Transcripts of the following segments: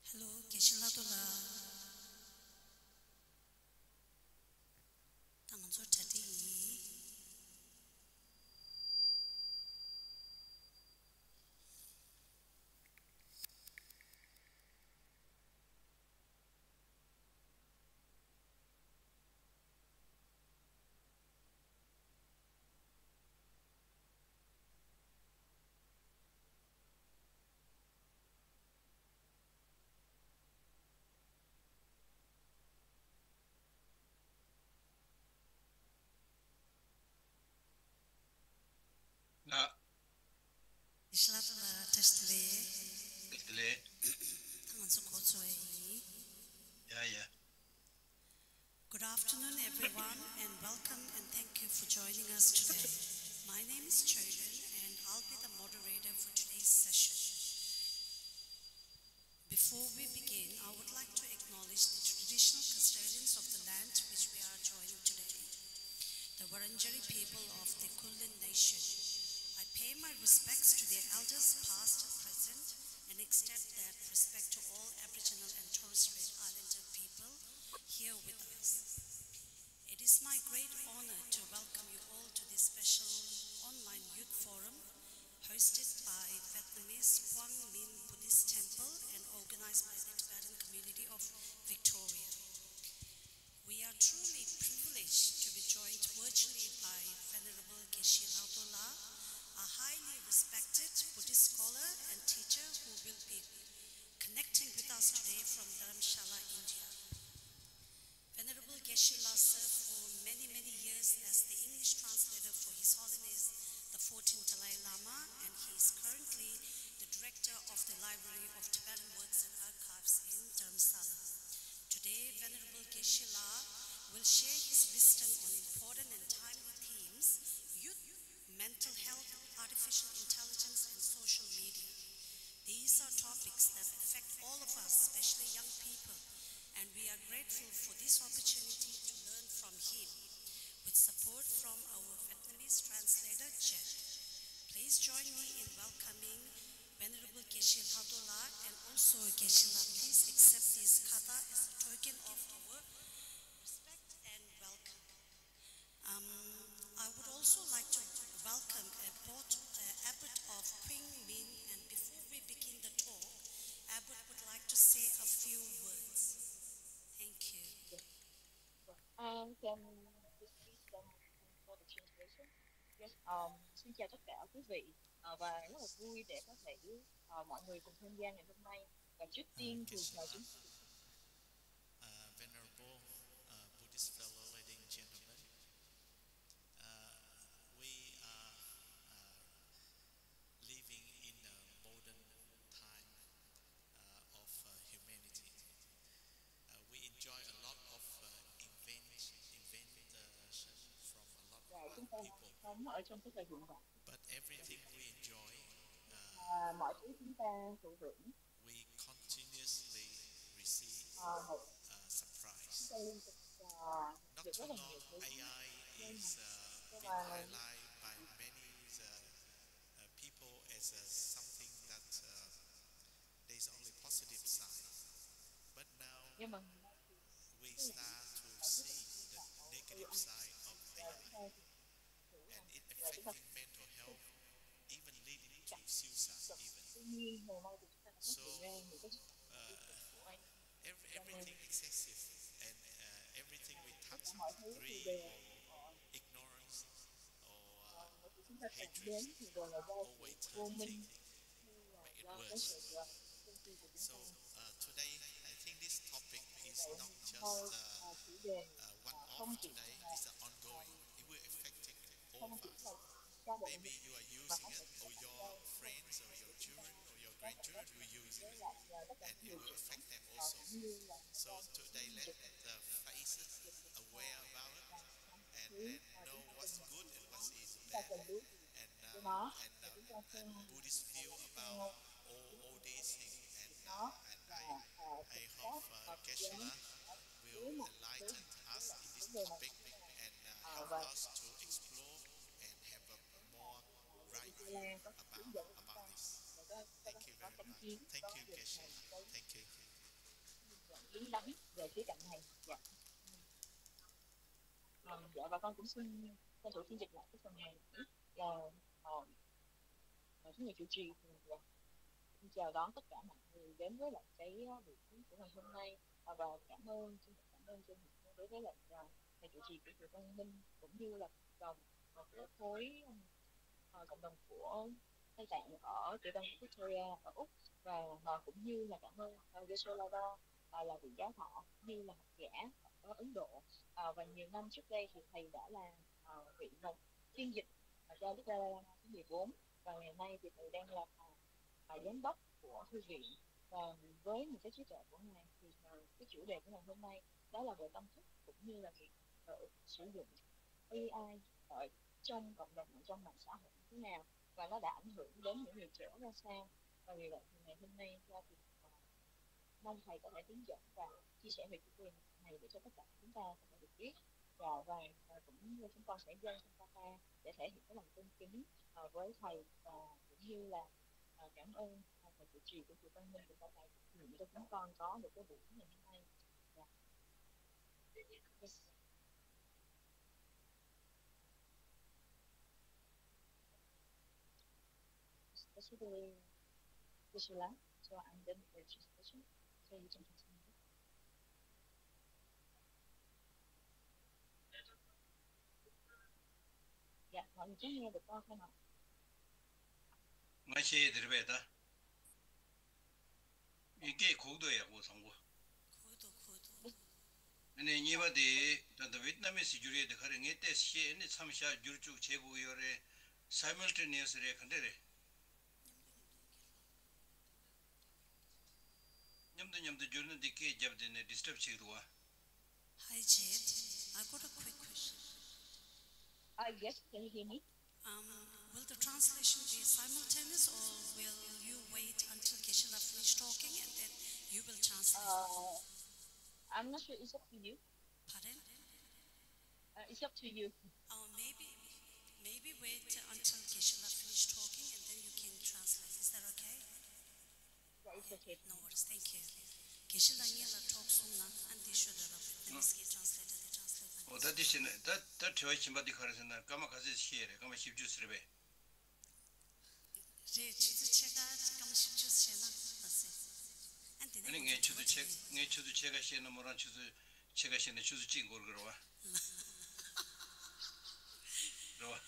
Hello, Geshe Lhakdor. Tangan so tadi. Na, Geshe Lhakdor test le. le, Tangan so kozo yeah. Good afternoon, everyone, and welcome and thank you for joining us today. My name is Choyden, and I'll be the moderator for today's session. Before we begin, I would like to acknowledge the traditional custodians of the land which we are joining today, the Wurundjeri people of the Kulin Nation. I pay my respects to their elders, past and present, and extend that respect to all Aboriginal and Torres Strait Islander people here with us. It is my great honor to welcome you all to this special online youth forum hosted by Vietnamese Quang Minh Buddhist Temple and organized by the Tibetan community of Victoria. We are truly privileged to be joined virtually by Venerable Geshe Lhakdor, a highly respected Buddhist scholar and teacher who will be connecting with us today from Dharamshala, India. Venerable Geshe served for many years as the English translator for His Holiness the 14th Dalai Lama, and he is currently the director of the Library of Tibetan Works and Archives in Dharamsala. Today, Venerable Geshe will share his wisdom on important and timely themes: youth, mental health, artificial intelligence, and social media. These are topics that affect all of us, especially young people, and we are grateful for this opportunity to learn from him, with support from our Vietnamese translator, Jet. Please join me in welcoming Venerable Geshe Lhakdor, and also Geshe, please accept this kata as a token of our respect and welcome. I would also like to welcome Abbot of Quang Minh, and before we begin the talk, Abbot would like to say a few words. Thank you. Can you please for the translation? Yes. Xin chào tất cả quý vị và rất là vui để có thể mọi người cùng tham gia ngày hôm nay. Và trước tiên thì mời chúng Venerable Buddhist fellow, ladies and gentlemen, we are living in a modern time of humanity. We enjoy a lot of invention from a lot of chúng ta people, sống ở trong cái thời hiện đại. but everything we enjoy, Mọi thứ chúng ta thụ hưởng. we continuously receive surprise. Chúng ta liên tục Not được too rất là long, nhiều thứ. AI is being Và highlighted by many people as something that there's only positive side. But now nhưng mà we start to see the negative side of AI, and it affecting mental health, even leading to suicide even. tuy nhiên ngày nay thì chúng ta đã phát So hiện ra những cái everything excessive, and everything we touch mọi thứ thì greed đều or ignorance or mọi thứ chúng ta chạm hatred đến thì đều là do always sự vô turn minh things hay là make it do cái worse. sự tinh vi của chúng So ta. today I think this topic is Vậy not just thôi chủ đề one-off không chỉ today, là it's ongoing. It will affect all không of chỉ us. là cho một Maybe you are mà using nó it, sẽ or your friends, or your children, or your grandchildren will use với it, lại tất cả and những it người will trẻ affect them also. cũng như là So today let face it, aware about it, and thứ then mà know chúng ta what's cần good and what is chúng ta bad, cần biết and cho nó and và chúng ta xem Buddhist view about all these things, and nó and và I kiểm hope soát và Geshe với will một enlighten us in this vấn đề này topic and help và us to explore and have a more right New view Zealand có hướng dẫn chúng about ta this. để có Thank you có very chánh much. kiến Thank có you, được Geshe. cái Thank you. đúng đắn về khía cạnh này. Dạ. Dạ, và con cũng xin tranh thủ phiên dịch lại cái phần này là thứ người chủ trì thì xin chào đón tất cả mọi người đến với lại cái buổi của ngày hôm nay, và cảm ơn chân thành đối với lại thầy chủ trì của chùa Quang Minh cũng như là cộng đồng của khối cộng đồng của Tây Tạng ở tiểu bang Victoria ở Úc, và cũng như là cảm ơn Geshe Lhakdor là vị giáo thọ như là học giả ở Ấn Độ, và nhiều năm trước đây thì thầy đã là vị phiên dịch cho Đức Dalai Lama thứ 14, và ngày nay thì thầy đang là giám đốc của thư viện. Và với một cái trí tuệ của ngài thì cái chủ đề của ngày hôm nay đó là về tâm thức cũng như là việc sử dụng AI ở trong cộng đồng, trong mạng xã hội như thế nào, và nó đã ảnh hưởng đến những người trẻ ra sao. Và vì vậy thì ngày hôm nay thì mong thầy có thể hướng dẫn và chia sẻ về chủ đề này để cho tất cả chúng ta có thể được biết, và cũng như chúng con sẽ dâng trong ta để thể hiện cái lòng tôn kính với thầy, và cũng như là cảm ơn thầy chủ trì của chùa Quang Minh của thầy để cho chúng con có được cái buổi ngày hôm nay. Yes. Especially Visual, so I'm done with the registration, so you can continue. Dạ, mọi người có nghe được con không ạ? 마시에 들베다. 이게 고도야 고성고. 고도. 근데 니바디 단도 베트남에서 주리에데 가령에 때 시에네 참샤 주르주 제국요래 사이멀테니어스레 컨데레. 냠도 주는 디케 잡데네 디스터브 치도와. Hi Jed, I got a quick question. Yes, can you hear me? Will the translation be simultaneous, or will you wait until Geshe finishes talking and then you will translate? I'm not sure. It's up to you. Pardon? It's up to you. Maybe wait until Geshe finishes talking and then you can translate. Is that okay? Yeah, it's okay. No worries. Thank you. Geshe talk soon, and they should have translated. 다디시네 다 저희침바디 가르스나 까마가지 시에레 까마 십주스레베 제 치즈체가 잠깐만 십주스제나 봤어요. 아니 내 제가 시에는 뭐란 주도 제가 시에는 주도 찍은 걸 그러와 로와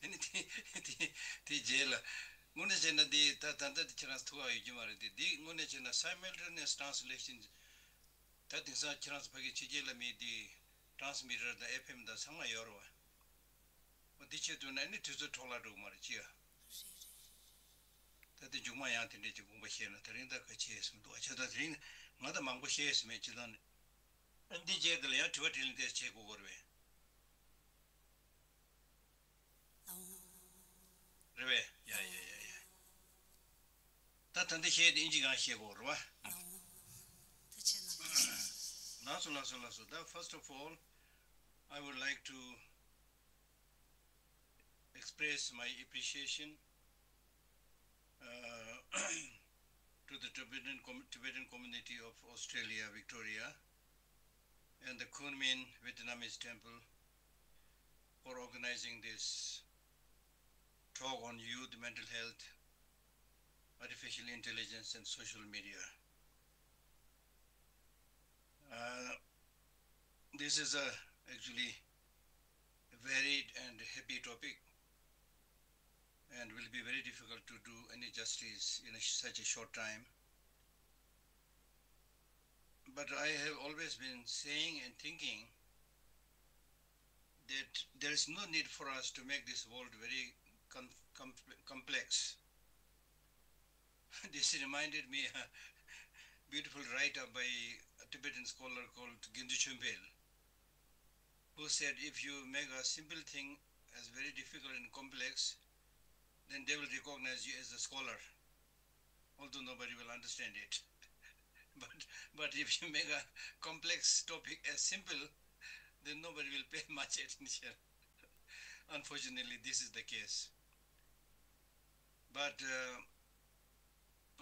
아니 디 제라 문에 제나 디 단단다 트랜스 투아 유지 말디 디 문에 제나 simultaneous translation 다든사 트랜스 파기 지젤라미 디 transmitter the FM the sanga yorwa diche to nani tuzo thola do marchiya tade juma ya tinde ji gumba shena tarinda ka chesum do chada trin ngada mangbo shes me chidan andi je de ya tuwa tilin des che go gorwe rebe ya ta tande she de inji ga she go rwa naso that first of all I would like to express my appreciation to the Tibetan community of Australia, Victoria, and the Kunmin Vietnamese Temple for organizing this talk on youth, mental health, artificial intelligence, and social media. This is actually a varied and happy topic, and will be very difficult to do any justice in such a short time. But I have always been saying and thinking that there is no need for us to make this world very complex. This reminded me a beautiful write-up by a Tibetan scholar called Gindu Chumbel, who said if you make a simple thing as very difficult and complex, then they will recognize you as a scholar, although nobody will understand it. But if you make a complex topic as simple, then nobody will pay much attention. Unfortunately, this is the case. But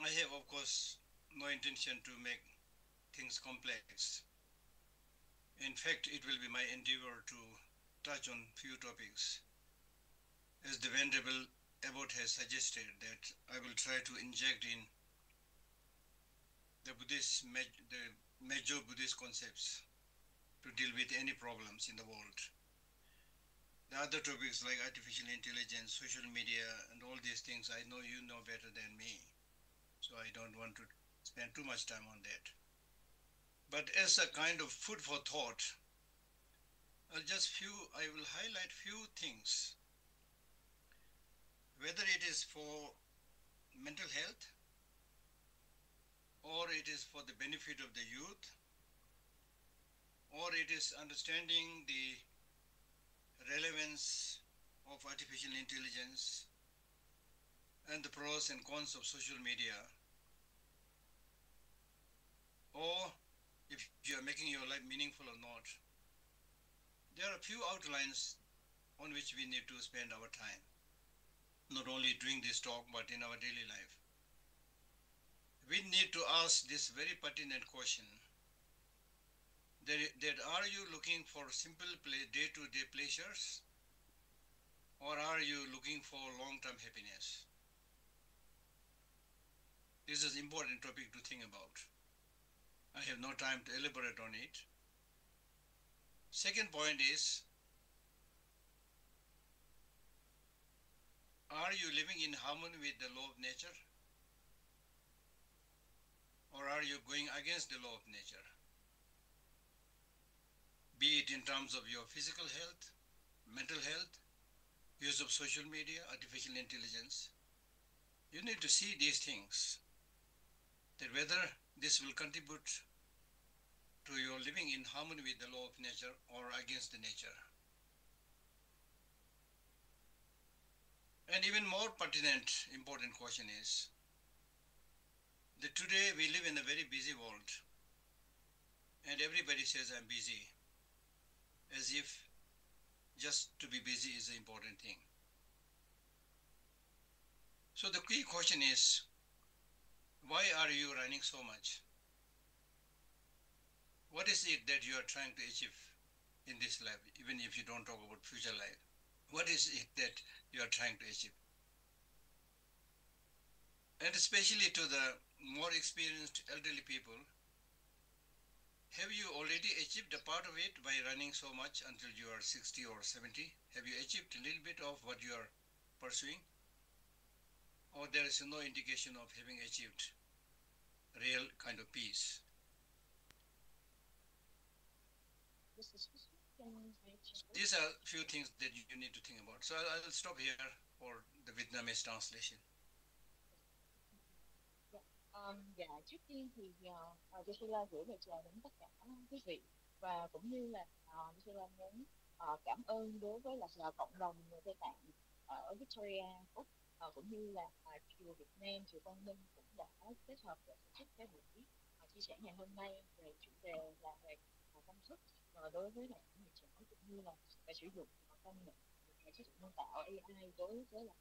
I have, of course, no intention to make things complex. In fact, it will be my endeavor to touch on few topics. As the Venerable Abbot has suggested, that I will try to inject in the major Buddhist concepts to deal with any problems in the world. The other topics like artificial intelligence, social media, and all these things, I know you know better than me, so I don't want to spend too much time on that. But as a kind of food for thought, I will highlight few things, whether it is for mental health or it is for the benefit of the youth, or it is understanding the relevance of artificial intelligence and the pros and cons of social media, or if you are making your life meaningful or not. There are a few outlines on which we need to spend our time, not only during this talk, but in our daily life. We need to ask this very pertinent question, that are you looking for simple day-to-day pleasures, or are you looking for long-term happiness? This is an important topic to think about. I have no time to elaborate on it. Second point is, are you living in harmony with the law of nature, or are you going against the law of nature? Be it in terms of your physical health, mental health, use of social media, artificial intelligence. You need to see these things, that whether this will contribute to your living in harmony with the law of nature or against the nature. And even more pertinent, important question is that today we live in a very busy world, and everybody says I'm busy, as if just to be busy is the important thing. So the key question is, why are you running so much? What is it that you are trying to achieve in this life, even if you don't talk about future life? What is it that you are trying to achieve? And especially to the more experienced elderly people, have you already achieved a part of it by running so much until you are 60 or 70? Have you achieved a little bit of what you are pursuing? Or there is no indication of having achieved real kind of peace? These are a few things that you need to think about. So I'll stop here for the Vietnamese translation. Dạ, trước tiên thì Gisela gửi lời chào đến tất cả quý vị, và cũng như là Gisela muốn cảm ơn đối với là cộng đồng người Tây Tạng ở Victoria, Úc, cũng như là chùa Việt Nam, chùa Quang Minh cũng đã kết hợp để tổ chức cái buổi chia sẻ ngày hôm nay về chủ đề là về tâm thức đối với lại những người trẻ, cũng như là về sử dụng công nghệ trí tuệ nhân tạo AI đối với lại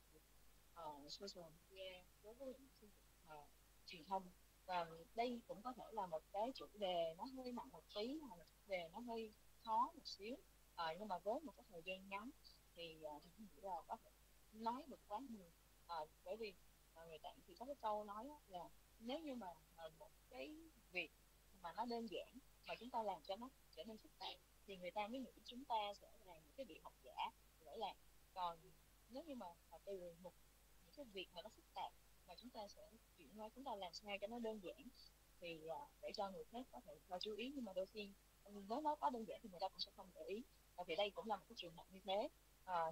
social media, đối với những phương tiện truyền thông. Và đây cũng có thể là một cái chủ đề nó hơi nặng một tí, hoặc là chủ đề nó hơi khó một xíu, nhưng mà với một cái thời gian ngắn thì tôi nghĩ là có thể nói được quá nhiều, bởi vì người Tạng thì có cái câu nói là nếu như mà một cái việc mà nó đơn giản mà chúng ta làm cho nó trở nên phức tạp thì người ta mới nghĩ chúng ta sẽ là những cái vị học giả để làm. Còn nếu như mà từ những cái việc mà nó phức tạp mà chúng ta sẽ chuyển hóa, chúng ta làm sao cho nó đơn giản thì để cho người khác có thể chú ý, nhưng mà đôi khi nếu nó quá đơn giản thì người ta cũng sẽ không để ý. Thì đây cũng là một cái trường hợp như thế.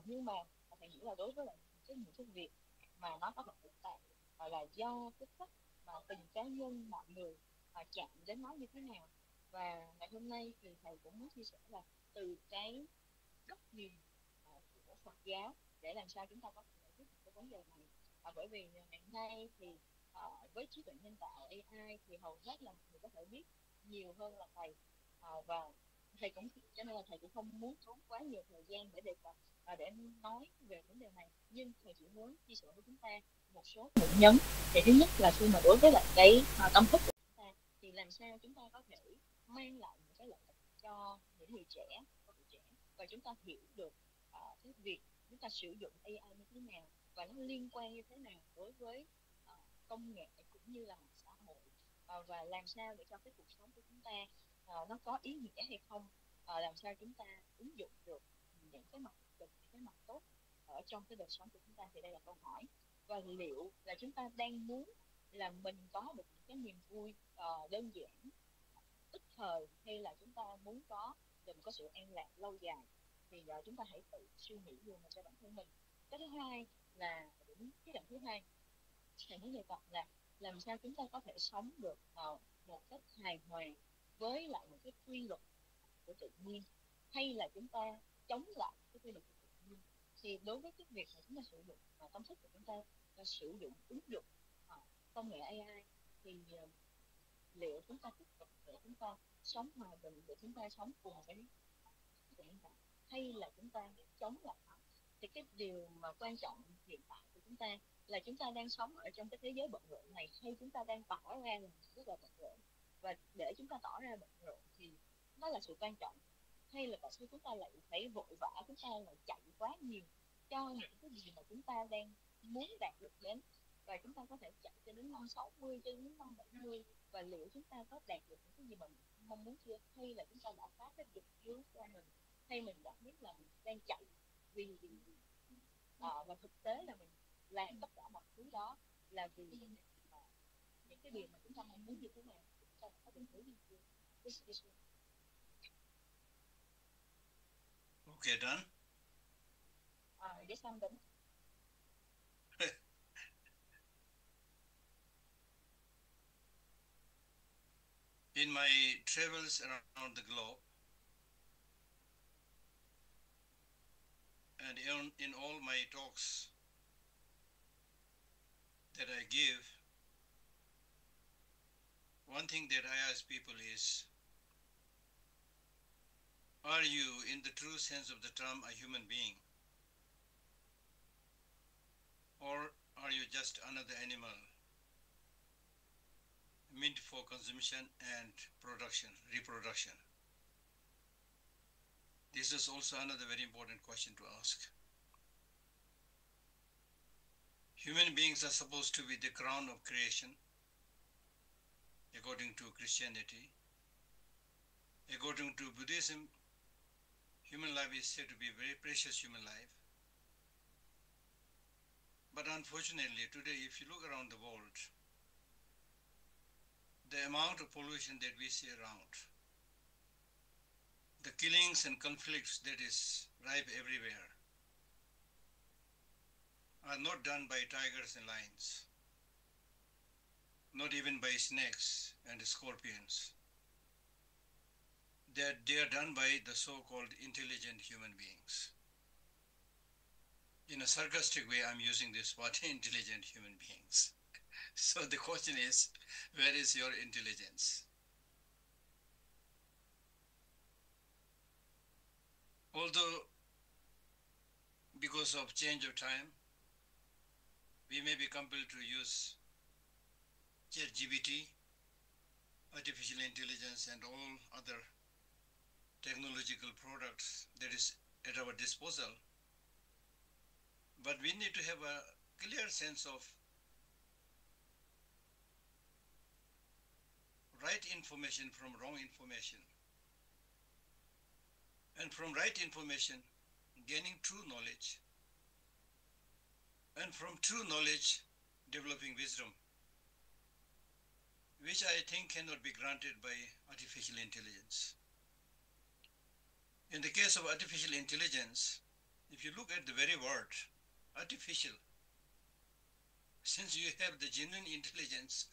Nhưng mà thầy nghĩ là đối với lại những cái việc mà nó có thể phức tạp là do cái cách mà từng cá nhân mọi người chạm đến nó như thế nào. Và ngày hôm nay thì thầy cũng muốn chia sẻ là từ cái góc nhìn của Phật giáo để làm sao chúng ta có thể giải quyết cái vấn đề này. Bởi vì ngày nay thì với trí tuệ nhân tạo AI thì hầu hết là người có thể biết nhiều hơn là thầy, và thầy cũng cho nên là thầy cũng không muốn tốn quá nhiều thời gian để đề cập để nói về vấn đề này, nhưng thầy chỉ muốn chia sẻ với chúng ta một số điểm nhấn. Thì thứ nhất là khi mà đối với lại cái tâm thức của chúng ta thì làm làm sao chúng ta có thể mang lại những cái lợi ích cho những người trẻ, và chúng ta hiểu được cái việc chúng ta sử dụng AI như thế nào và nó liên quan như thế nào đối với công nghệ cũng như là mạng xã hội, và làm sao để cho cái cuộc sống của chúng ta nó có ý nghĩa hay không, làm sao chúng ta ứng dụng được những cái mặt tích cực, những cái mặt tốt ở trong cái đời sống của chúng ta, thì đây là câu hỏi. Và liệu là chúng ta đang muốn là mình có được những cái niềm vui đơn giản, tức thời, hay là chúng ta muốn có sự an lạc lâu dài, thì chúng ta hãy tự suy nghĩ luôn cho bản thân mình. Cái thứ hai là cái đoạn thứ hai thầy muốn đề cập là làm sao chúng ta có thể sống được một cách hài hòa với lại một cái quy luật của tự nhiên, hay là chúng ta chống lại cái quy luật của tự nhiên. Thì đối với cái việc mà chúng ta sử dụng tâm thức của chúng ta sử dụng ứng dụng công nghệ AI, thì liệu chúng ta tiếp tục để chúng ta sống hòa bình, để chúng ta sống cùng với hiện tại, hay là chúng ta chống lại nó? Thì cái điều mà quan trọng hiện tại của chúng ta là chúng ta đang sống ở trong cái thế giới bận rộn này, hay chúng ta đang tỏ ra là rất là bận rộn? Và để chúng ta tỏ ra bận rộn thì nó là sự quan trọng, hay là tại sao chúng ta lại phải vội vã, chúng ta lại chạy quá nhiều cho những cái gì mà chúng ta đang muốn đạt được đến, và chúng ta có thể chạy cho đến năm 60, cho đến năm 70, và liệu chúng ta có đạt được những cái gì mà mình mong muốn chưa, hay là chúng ta đã phá cái định hướng của mình, hay mình đã biết là mình đang chạy vì và thực tế là mình làm tất cả mọi thứ đó là vì những cái điều mà chúng ta mong muốn như thế nào, chúng ta có tin tưởng gì chưa? Okay, done. Yes, I'm done. In my travels around the globe, and in all my talks that I give, one thing that I ask people is, are you, in the true sense of the term, a human being? Or are you just another animal meant for consumption and reproduction? This is also another very important question to ask. Human beings are supposed to be the crown of creation, according to Christianity. According to Buddhism, human life is said to be a very precious human life. But unfortunately, today, if you look around the world, the amount of pollution that we see around, the killings and conflicts that is rife everywhere, are not done by tigers and lions, not even by snakes and scorpions. They are done by the so-called intelligent human beings. In a sarcastic way, I'm using this word, intelligent human beings. So the question is, where is your intelligence? Although, because of change of time, we may be compelled to use ChatGPT, artificial intelligence, and all other technological products that is at our disposal. But we need to have a clear sense of right information from wrong information, and from right information, gaining true knowledge, and from true knowledge, developing wisdom, which I think cannot be granted by artificial intelligence. In the case of artificial intelligence, if you look at the very word, artificial, since you have the genuine intelligence,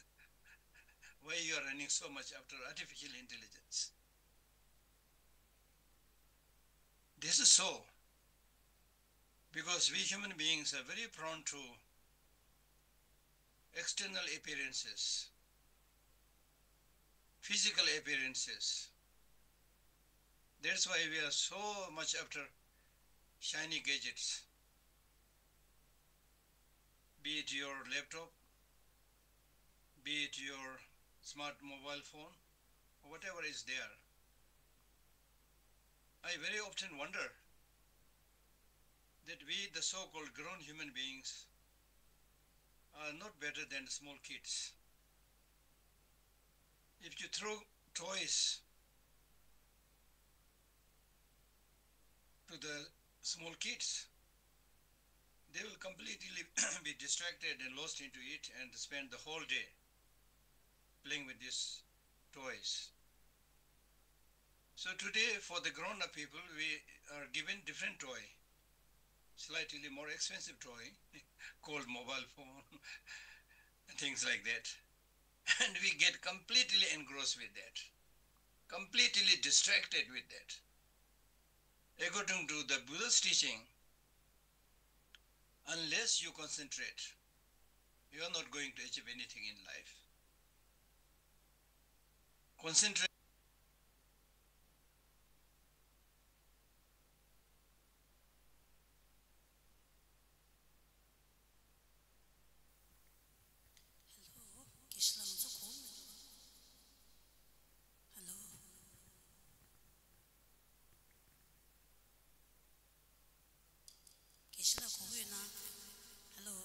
why you are running so much after artificial intelligence? This is so because we human beings are very prone to external appearances, physical appearances. That's why we are so much after shiny gadgets, be it your laptop, be it your smart mobile phone, whatever is there, I very often wonder that we, the so-called grown human beings, are not better than small kids. If you throw toys to the small kids, they will completely be distracted and lost into it and spend the whole day playing with these toys. So today, for the grown-up people, we are given different toy, slightly more expensive toy, called mobile phone, things like that. And we get completely engrossed with that, completely distracted with that. According to the Buddha's teaching, unless you concentrate, you are not going to achieve anything in life. Concentrate. Hello, Geshe so cool. Hello. Geshe cool na. Hello.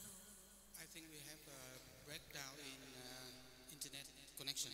I think we have a breakdown in internet connection.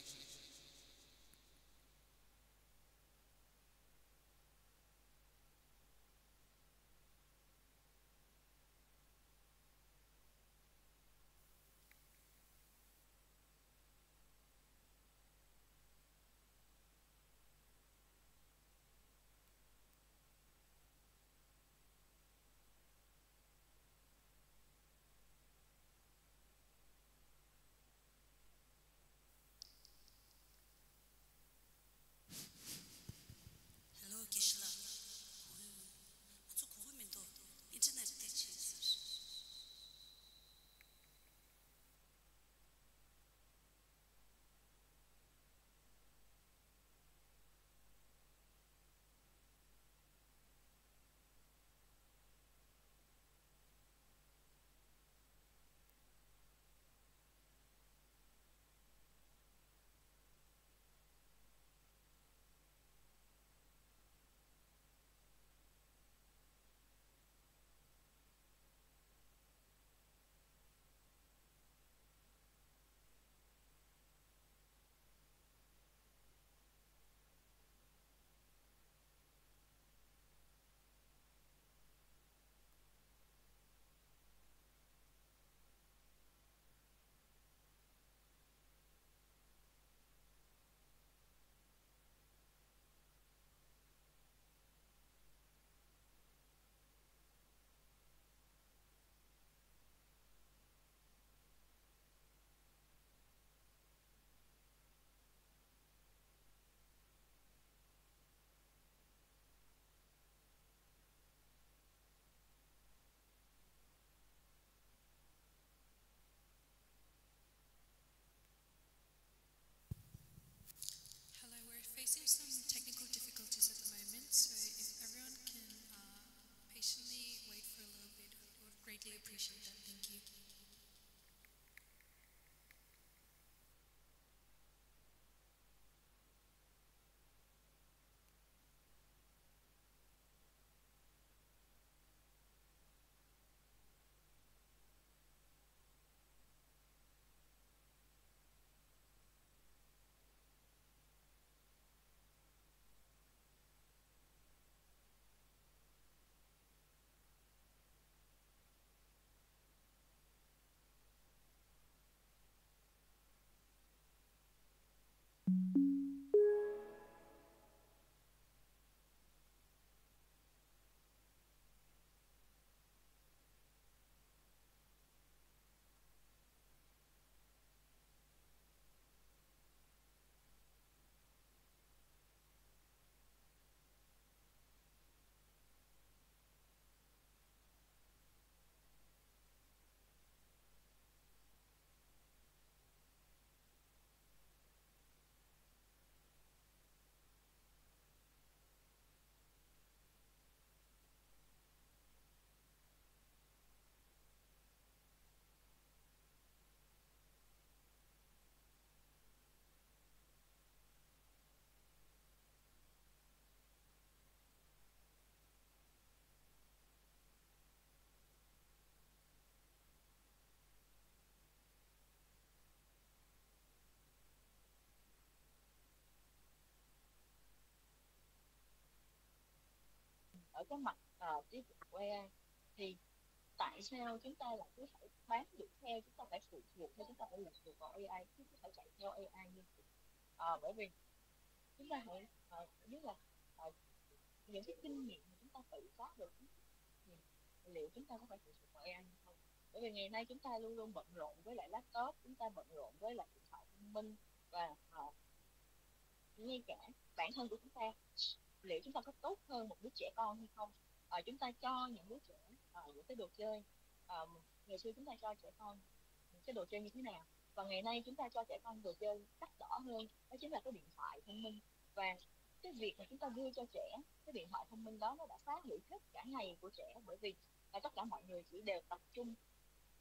cái mặt trí tuệ của AI thì tại sao chúng ta lại cứ phải bám đuổi theo, chúng ta phải phụ thuộc theo, chúng ta phải lệ thuộc vào AI, chứ không phải chạy theo AI như vậy. Bởi vì chúng ta hãy biết là những cái kinh nghiệm mà chúng ta tự có được thì liệu chúng ta có phải phụ thuộc vào AI hay không? Bởi vì ngày nay chúng ta luôn luôn bận rộn với lại laptop, chúng ta bận rộn với lại điện thoại thông minh, và ngay cả bản thân của chúng ta, liệu chúng ta có tốt hơn một đứa trẻ con hay không? Chúng ta cho những đứa trẻ những cái đồ chơi, ngày xưa chúng ta cho trẻ con những cái đồ chơi như thế nào, và ngày nay chúng ta cho trẻ con đồ chơi đắt đỏ hơn, đó chính là cái điện thoại thông minh. Và cái việc mà chúng ta đưa cho trẻ cái điện thoại thông minh đó, nó đã phá hủy hết cả ngày của trẻ, bởi vì tất cả mọi người chỉ đều tập trung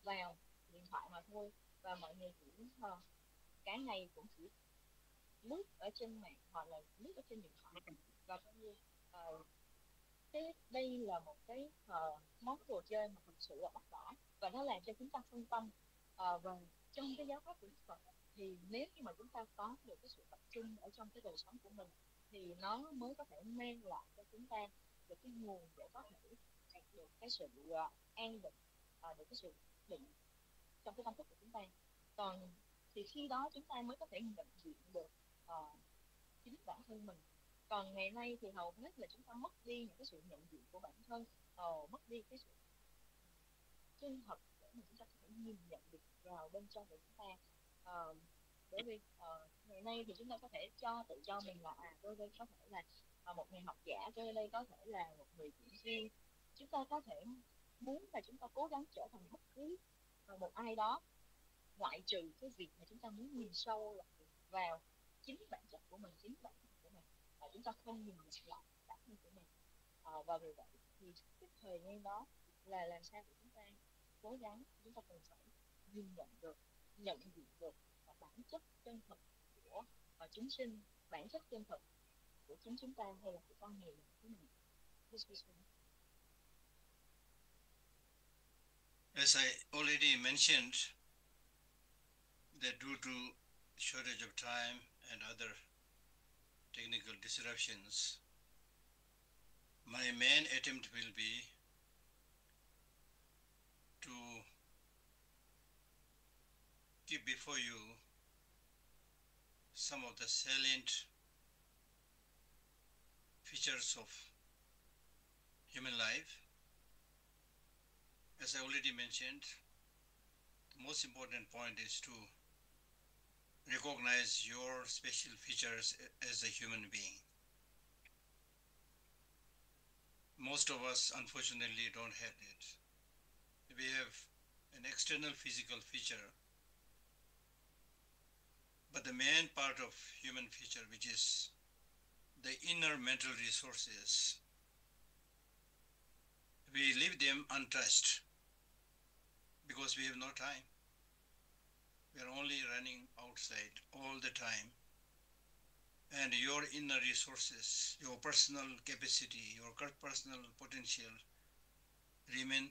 vào điện thoại mà thôi, và mọi người chỉ cả ngày cũng chỉ lướt ở trên mạng hoặc là lướt ở trên điện thoại, và coi như đây là một cái món đồ chơi mà thực sự là đắt đỏ, và nó làm cho chúng ta phân tâm. Và trong cái giáo pháp của Đức Phật thì nếu như mà chúng ta có được cái sự tập trung ở trong cái đời sống của mình thì nó mới có thể mang lại cho chúng ta được cái nguồn để có thể đạt được cái sự an định, được cái sự định trong cái tâm thức của chúng ta. Còn thì khi đó chúng ta mới có thể nhận diện được chính bản thân mình. Còn ngày nay thì hầu hết là chúng ta mất đi những cái sự nhận diện của bản thân, mất đi cái sự chân thật để mà chúng ta có thể nhìn nhận được vào bên trong của chúng ta. Bởi vì ngày nay thì chúng ta có thể tự cho mình là tôi đây có thể là một nhà học giả, tôi đây có thể là một người diễn viên. Chúng ta có thể muốn là chúng ta cố gắng trở thành bất cứ một ai đó, ngoại trừ cái việc mà chúng ta muốn nhìn sâu vào chính bản chất của mình, chính bản thân của mình, và chúng ta không nhìn nhận lại bản thân của mình. Và vì vậy thì cái thời gian đó là làm sao để chúng ta cố gắng, chúng ta cần phải nhìn nhận được, nhận diện được bản chất chân thật của chúng sinh, bản chất chân thật của chính chúng ta hay là của con người là thế nào. As I already mentioned, that due to shortage of time and other technical disruptions, my main attempt will be to keep before you some of the salient features of human life. As I already mentioned, the most important point is to recognize your special features as a human being. Most of us, unfortunately, don't have it. We have an external physical feature, but the main part of human feature, which is the inner mental resources, we leave them untouched because we have no time. We are only running outside all the time. And your inner resources, your personal capacity, your personal potential remain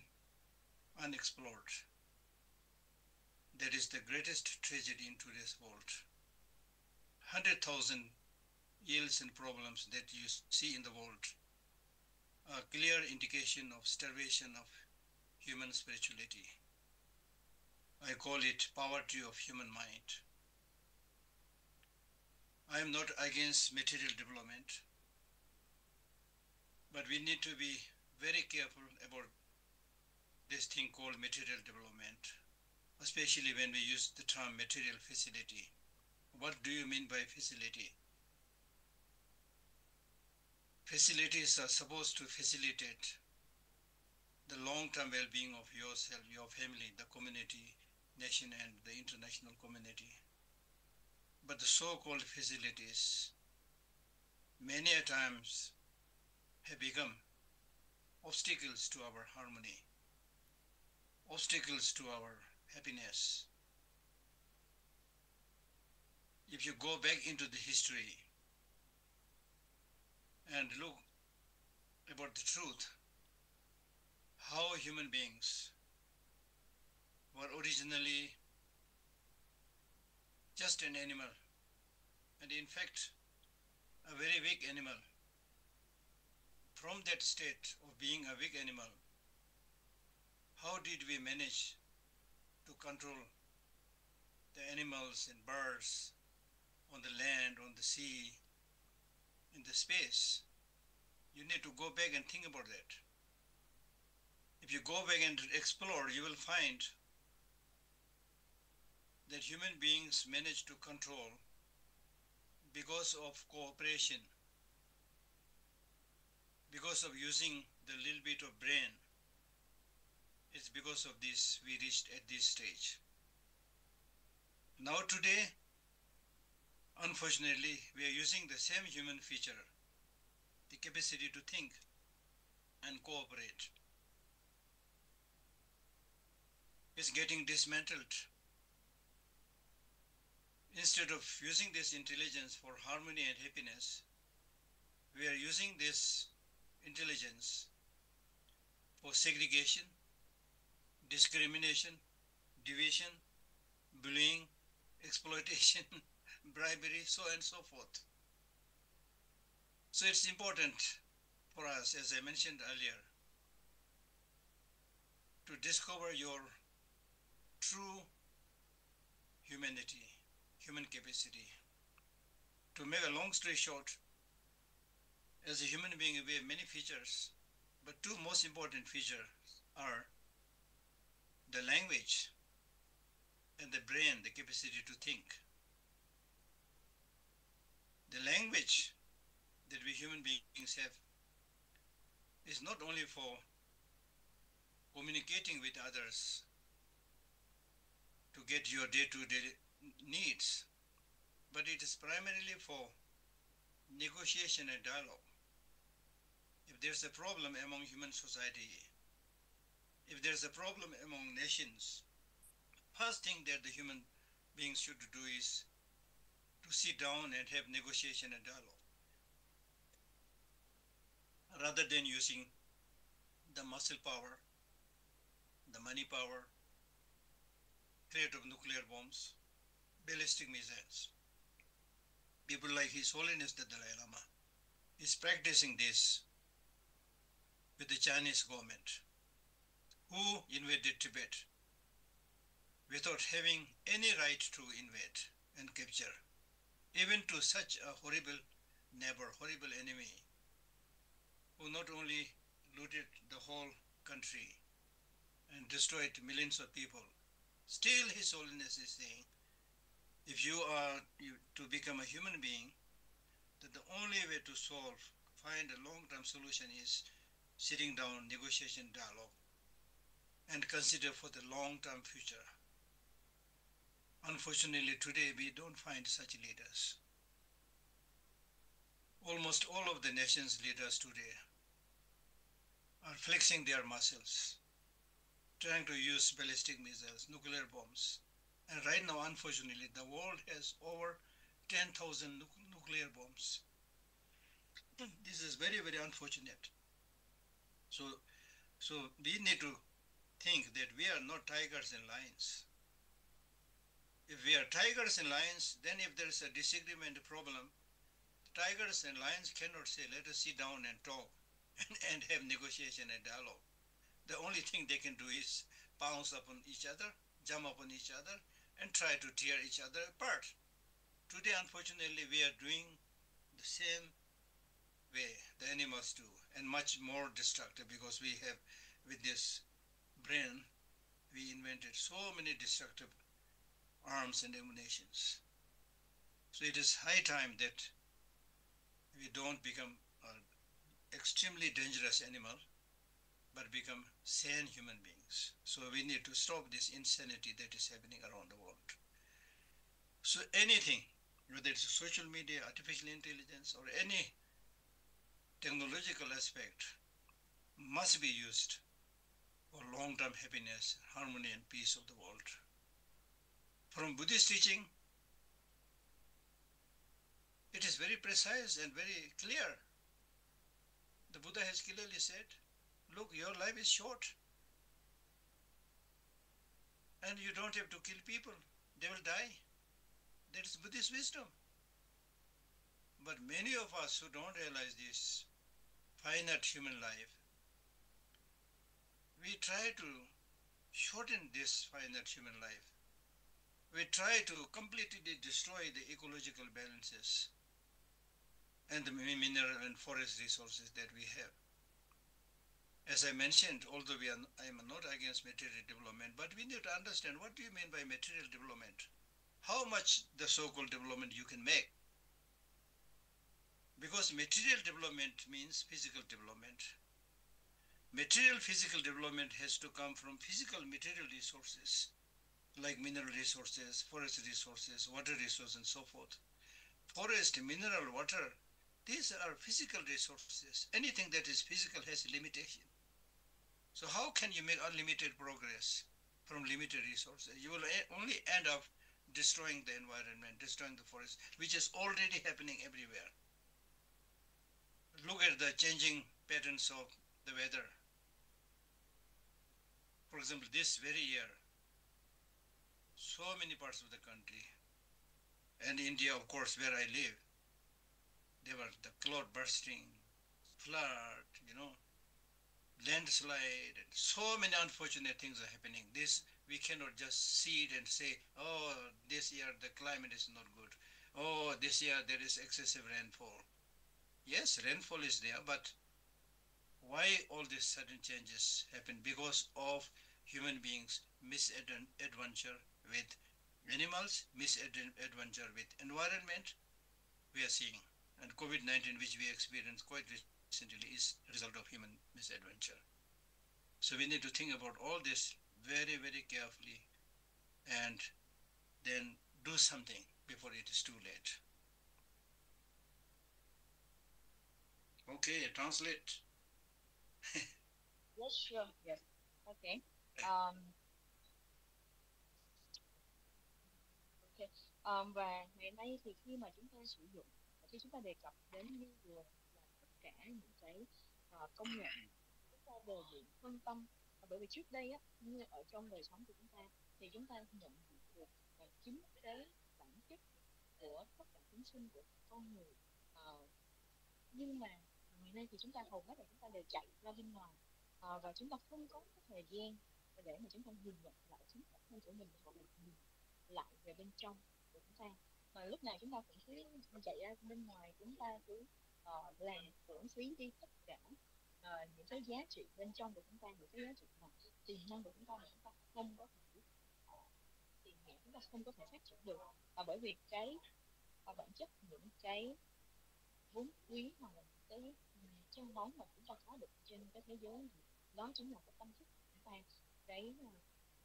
unexplored. That is the greatest tragedy in today's world. 100,000 ills and problems that you see in the world are a clear indication of starvation of human spirituality. I call it poverty of human mind. I am not against material development, but we need to be very careful about this thing called material development, especially when we use the term material facility. What do you mean by facility? Facilities are supposed to facilitate the long-term well-being of yourself, your family, the community, nation, and the international community. But the so-called facilities many a times have become obstacles to our harmony, obstacles to our happiness. If you go back into the history and look about the truth, how human beings were originally just an animal, and in fact, a very weak animal. from that state of being a weak animal, how did we manage to control the animals and birds on the land, on the sea, in the space? You need to go back and think about that. If you go back and explore, you will find that human beings manage to control because of cooperation, because of using the little bit of brain. It's because of this we reached at this stage. Now today, unfortunately, we are using the same human feature, the capacity to think and cooperate. It's getting dismantled. Instead of using this intelligence for harmony and happiness, we are using this intelligence for segregation, discrimination, division, bullying, exploitation, bribery, so on and so forth. So it's important for us, as I mentioned earlier, to discover your true humanity, human capacity. To make a long story short, as a human being, we have many features, but two most important features are the language and the brain, the capacity to think. The language that we human beings have is not only for communicating with others to get your day-to-day needs, but it is primarily for negotiation and dialogue. If there's a problem among human society, if there's a problem among nations, first thing that the human beings should do is to sit down and have negotiation and dialogue, rather than using the muscle power, the money power, threat of nuclear bombs, ballistic missiles. People like His Holiness the Dalai Lama is practicing this with the Chinese government, who invaded Tibet without having any right to invade and capture, even to such a horrible neighbor, horrible enemy, who not only looted the whole country and destroyed millions of people. Still, His Holiness is saying, if you are to become a human being, that the only way to find a long-term solution is sitting down, negotiation, dialogue, and consider for the long-term future. Unfortunately, today we don't find such leaders. Almost all of the nation's leaders today are flexing their muscles, trying to use ballistic missiles, nuclear bombs. And right now, unfortunately, the world has over 10,000 nuclear bombs. This is very, very unfortunate. So we need to think that we are not tigers and lions. If we are tigers and lions, then if there is a disagreement problem, tigers and lions cannot say, let us sit down and talk and have negotiation and dialogue. The only thing they can do is pounce upon each other, jump upon each other, and try to tear each other apart. Today, unfortunately, we are doing the same way the animals do, and much more destructive, because we have, with this brain, we invented so many destructive arms and ammunitions. So it is high time that we don't become an extremely dangerous animal, but become sane human beings. So we need to stop this insanity that is happening around the world. So anything, whether it's social media, artificial intelligence, or any technological aspect, must be used for long-term happiness, harmony, and peace of the world. From Buddhist teaching, it is very precise and very clear. The Buddha has clearly said, look, your life is short, and you don't have to kill people. They will die. That is Buddhist wisdom. But many of us who don't realize this finite human life, we try to shorten this finite human life. We try to completely destroy the ecological balances and the mineral and forest resources that we have. As I mentioned, although I am not against material development, but we need to understand what do you mean by material development? How much the so-called development you can make? Because material development means physical development. Material physical development has to come from physical material resources, like mineral resources, forest resources, water resources, and so forth. Forest, mineral, water, these are physical resources. Anything that is physical has a limitation. So how can you make unlimited progress from limited resources? You will only end up destroying the environment, destroying the forest, which is already happening everywhere. Look at the changing patterns of the weather. For example, this very year, so many parts of the country, and India, of course, where I live, there were the cloud bursting, flood, landslide, and so many unfortunate things are happening. This, we cannot just see it and say, oh, this year the climate is not good. Oh, this year there is excessive rainfall. Yes, rainfall is there, but why all these sudden changes happen? Because of human beings' misadventure with animals, misadventure with environment, we are seeing. And COVID-19, which we experienced quite recently, is a result of human misadventure. So we need to think about all this very, very carefully and then do something before it is too late. Okay, translate. Yes, sure. Yes. Okay. Um, ok. Và ngày nay thì khi mà chúng ta sử dụng, khi chúng ta đề cập đến như vừa là tất cả những cái công nghệ, chúng ta đều bị phân tâm. Bởi vì trước đây á, như ở trong đời sống của chúng ta thì chúng ta nhận diện được chính cái bản chất của tất cả chúng sinh, của con người. Nhưng mà ngày nay thì chúng ta hầu hết là chúng ta đều chạy ra bên ngoài, và chúng ta không có cái thời gian để mà chúng ta nhìn nhận lại chính bản thân của mình, hoặc là nhìn lại về bên trong của chúng ta. Mà lúc nào chúng ta cũng cứ chạy ra bên ngoài, chúng ta cứ làm uổng phí đi tất cả những cái giá trị bên trong của chúng ta, những cái giá trị mà tiềm năng của chúng ta mà chúng ta không có thể tìm hiểu, chúng ta không có thể phát triển được. Bởi vì cái bản chất những cái vốn quý hoặc là những cái chân bóng mà chúng ta có được trên cái thế giới này, đó chính là cái tâm thức của chúng ta, cái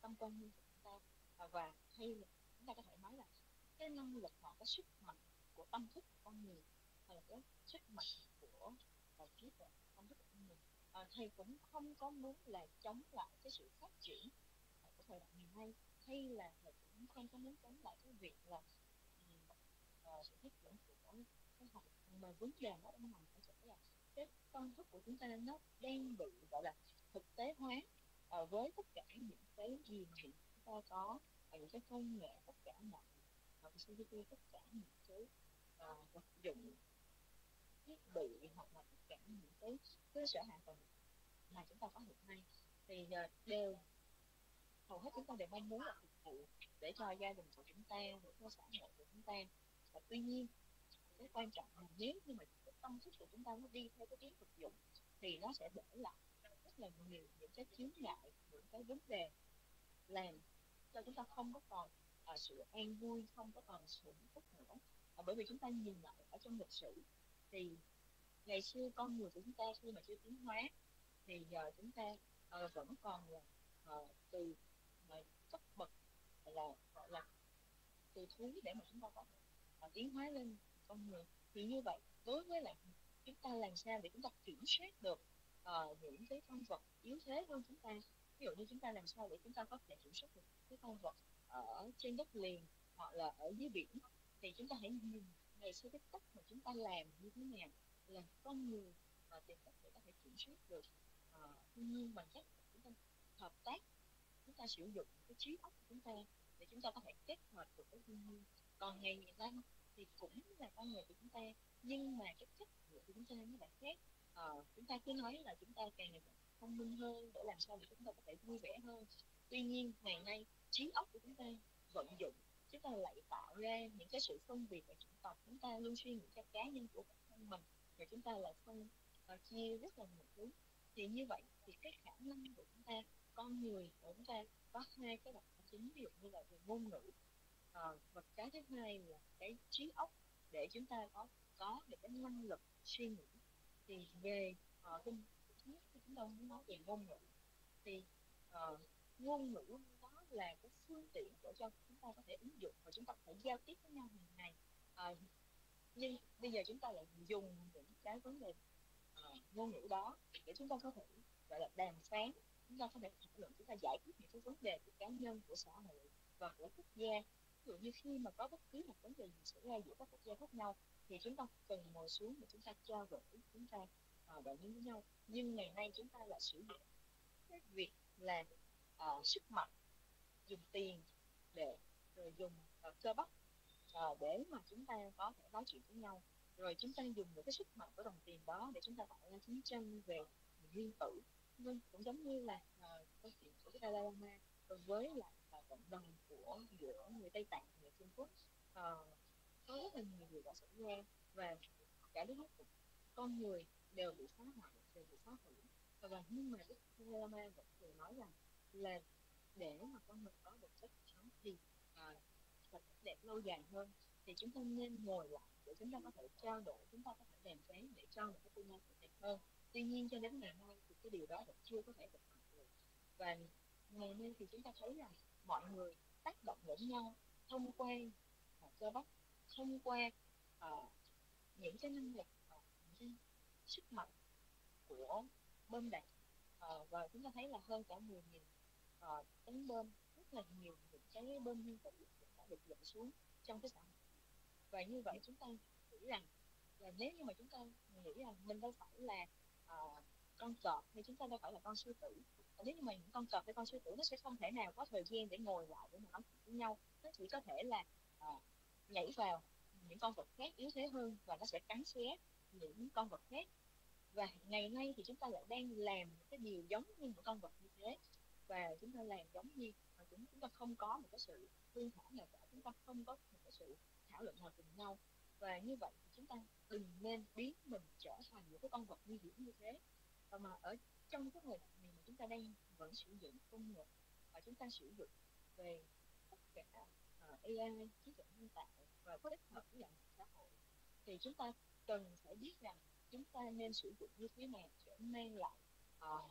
tâm con người của chúng ta. Và hay là chúng ta có thể nói là cái năng lực hoặc cái sức mạnh của tâm thức của con người, hay là cái sức mạnh của trí tuệ tâm thức của con người. Thầy cũng không có muốn là chống lại cái sự phát triển của thời đại ngày nay, hay là thầy cũng không có muốn chống lại cái việc là sự phát triển của cái học, mà vấn đề nó đang nằm ở chỗ là cái tâm thức của chúng ta nó đang bị gọi là thực tế hóa với tất cả những cái gì mà chúng ta có, những cái công nghệ, tất cả mọi facility, tất cả những cái vật dụng, thiết bị, hoặc là tất cả những cái cơ sở hạ tầng mà chúng ta có hiện nay thì đều hầu hết chúng ta đều mong muốn là phục vụ để cho gia đình của chúng ta, để cho xã hội của chúng ta. Và tuy nhiên cái quan trọng là nếu như mà cái tâm thức của chúng ta nó đi theo cái hướng thực dụng thì nó sẽ để lại rất là nhiều những cái chướng ngại, những cái vấn đề làm cho chúng ta không có còn sự an vui, không có còn sự hạnh phúc nữa. Bởi vì chúng ta nhìn lại ở trong lịch sử thì ngày xưa con người của chúng ta khi mà chưa tiến hóa thì giờ chúng ta vẫn còn là từ cấp bậc là gọi là từ thú để mà chúng ta có tiến hóa lên con người. Thì như vậy đối với lại chúng ta làm sao để chúng ta kiểm soát được những cái con vật yếu thế hơn chúng ta, ví dụ như chúng ta làm sao để chúng ta có thể kiểm soát được cái con vật ở trên đất liền hoặc là ở dưới biển, thì chúng ta hãy nhìn ngày xưa cái cách mà chúng ta làm như thế nào là con người tìm cách để có thể kiểm soát được thiên nhiên bằng cách chúng ta hợp tác, chúng ta sử dụng cái trí óc của chúng ta để chúng ta có thể kết hợp được với thiên nhiên. Còn ngày nay thì cũng là con người của chúng ta, nhưng mà cái chất liệu của chúng ta nó lại khác. chúng ta cứ nói là chúng ta càng ngày càng thông minh hơn để làm sao để chúng ta có thể vui vẻ hơn. Tuy nhiên ngày nay trí óc của chúng ta vận dụng, chúng ta lại tạo ra những cái sự phân biệt về chủng tộc, chúng ta luôn suy nghĩ cho cá nhân của bản thân mình, rồi chúng ta lại chia rất là nhiều thứ. Thì như vậy thì cái khả năng của chúng ta, con người của chúng ta có hai cái đặc điểm chính, ví dụ như là về ngôn ngữ, và cái thứ hai là cái trí óc, để chúng ta có được cái năng lực suy nghĩ. Thì về kinh thứ nhất thì chúng ta muốn nói về ngôn ngữ, thì ngôn ngữ đó là cái phương tiện để cho chúng ta có thể ứng dụng và chúng ta có thể giao tiếp với nhau hàng ngày. Nhưng bây giờ chúng ta lại dùng những cái vấn đề ngôn ngữ đó để chúng ta có thể gọi là đàm phán, chúng ta có thể thảo luận, chúng ta giải quyết những cái vấn đề của cá nhân, của xã hội và của quốc gia. Ví dụ như khi mà có bất cứ một vấn đề gì xảy ra giữa các quốc gia khác nhau thì chúng ta cần ngồi xuống để chúng ta trao đổi, chúng ta đàm phán với nhau. Nhưng ngày nay chúng ta lại sử dụng cái việc là sức mạnh, dùng tiền để, rồi dùng cơ bắp để mà chúng ta có thể nói chuyện với nhau, rồi chúng ta dùng những cái sức mạnh của đồng tiền đó để chúng ta tạo ra chiến tranh về riêng tử. Nhưng cũng giống như là câu chuyện của cái Dalai Lama với lại cộng đồng giữa người Tây Tạng và người Trung Quốc, có rất là nhiều điều đã xảy ra, và cả đất nước của con người đều bị phá hoại, đều bị phá hủy. Và nhưng mà Đức Dalai Lama vẫn thường nói rằng là để mà con người có được chất sống thì và tốt đẹp lâu dài hơn thì chúng ta nên ngồi lại để chúng ta có thể trao đổi, chúng ta có thể đàm phán để cho một cái tương lai tốt đẹp hơn. Tuy nhiên cho đến ngày nay thì cái điều đó vẫn chưa có thể thực hiện được. Và ngày nay thì chúng ta thấy rằng mọi người tác động lẫn nhau thông qua cơ bắp, thông qua những cái năng lực, những cái sức mạnh của bom đạn, và chúng ta thấy là hơn cả 10.000 tấn bom, rất là nhiều những cái bom nguyên tử đã được dỡ xuống trong cái xã hội. Và như vậy chúng ta nghĩ rằng là nếu như mà chúng ta nghĩ rằng mình đâu phải là con cọp, hay chúng ta đâu phải là con sư tử, nếu như mà những con cọp hay con sư tử nó sẽ không thể nào có thời gian để ngồi lại để mà nói chuyện với nhau, nó chỉ có thể là nhảy vào những con vật khác yếu thế hơn và nó sẽ cắn xé những con vật khác. Và ngày nay thì chúng ta lại đang làm cái điều giống như những con vật như thế, và chúng ta làm giống như chúng ta không có một cái sự thương thảo nào cả, chúng ta không có một cái sự thảo luận nào cùng nhau. Và như vậy thì chúng ta đừng nên biến mình trở thành những cái con vật nguy hiểm như thế. Và mà ở trong cái thời đại này mà chúng ta đang vẫn sử dụng công nghệ và chúng ta sử dụng về tất cả AI, trí tuệ nhân tạo và kết hợp với mạng xã hội, thì chúng ta cần phải biết rằng chúng ta nên sử dụng như thế nào để mang lại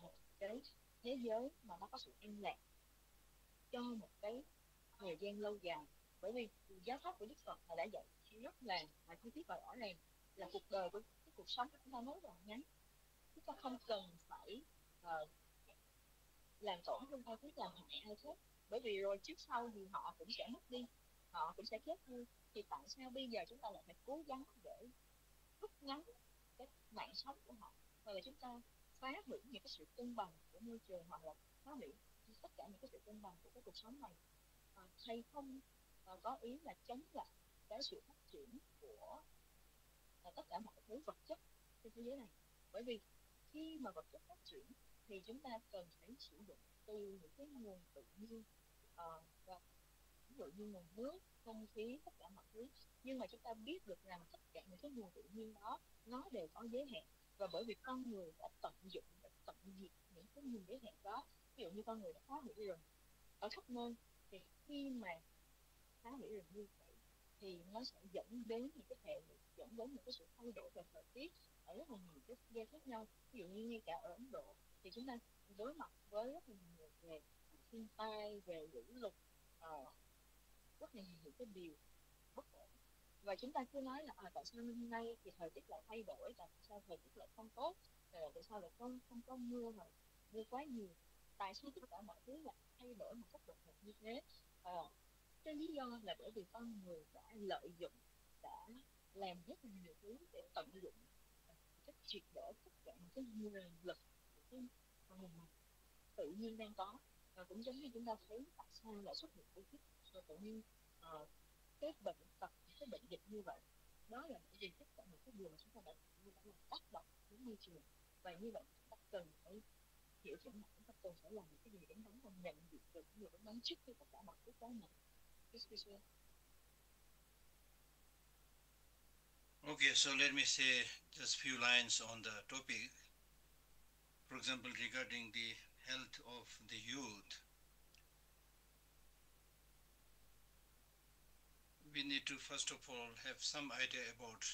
một cái thế giới mà nó có sự an lạc cho một cái thời gian lâu dài. Bởi vì giáo pháp của Đức Phật đã dạy rất là chi tiết và rõ ràng là cuộc đời của cái cuộc sống của chúng ta rất là ngắn, chúng ta không cần phải làm tổn thương ai khác, làm hại ai khác, bởi vì rồi trước sau thì họ cũng sẽ mất đi, họ cũng sẽ chết thôi. Thì tại sao bây giờ chúng ta lại phải cố gắng để rút ngắn cái mạng sống của họ, hoặc là chúng ta phá hủy những cái sự cân bằng của môi trường, hoặc là phá hủy tất cả những cái sự cân bằng của cái cuộc sống này? Thầy không có ý là chống lại cái sự phát triển của tất cả mọi thứ vật chất trên thế giới này, bởi vì khi mà vật chất phát triển thì chúng ta cần phải sử dụng từ những cái nguồn tự nhiên, và ví dụ như nguồn nước, không khí, tất cả mọi thứ. Nhưng mà chúng ta biết được rằng tất cả những cái nguồn tự nhiên đó nó đều có giới hạn, và bởi vì con người đã tận dụng, đã tận diệt những cái nguồn giới hạn đó. Ví dụ như con người đã phá hủy rừng ở khắp nơi, thì khi mà phá hủy rừng như vậy thì nó sẽ dẫn đến những cái hệ lụy, dẫn đến những cái sự thay đổi về thời tiết ở rất là nhiều cái quốc gia khác nhau. Ví dụ như ngay cả ở Ấn Độ thì chúng ta đối mặt với rất là nhiều về thiên tai, về lũ lụt, rất là nhiều cái điều bất ổn. Và chúng ta cứ nói là tại sao hôm nay thì thời tiết lại thay đổi, tại sao thời tiết lại không tốt, tại sao lại không có mưa, mà mưa quá nhiều, tại sao tất cả mọi thứ lại thay đổi một cách đột ngột như thế? Cái lý do là bởi vì con người đã lợi dụng, đã làm rất là nhiều thứ để tận dụng cách triệt để tất cả những cái nguồn lực của cái nguồn tự nhiên đang có. Và cũng giống như chúng ta thấy tại sao lại xuất hiện Covid, rồi tự nhiên cái bệnh tật, cái bệnh dịch như vậy. đó là bởi vì tất cả những cái điều mà chúng ta đã làm tác động đến môi trường, và như vậy chúng ta cần phải hiểu rằng chúng ta cần phải làm những cái gì đúng đắn và nhận diện được những điều đúng đắn trước khi tất cả mọi thứ có này. Okay, so let me say just few lines on the topic. For example, regarding the health of the youth, we need to first of all have some idea about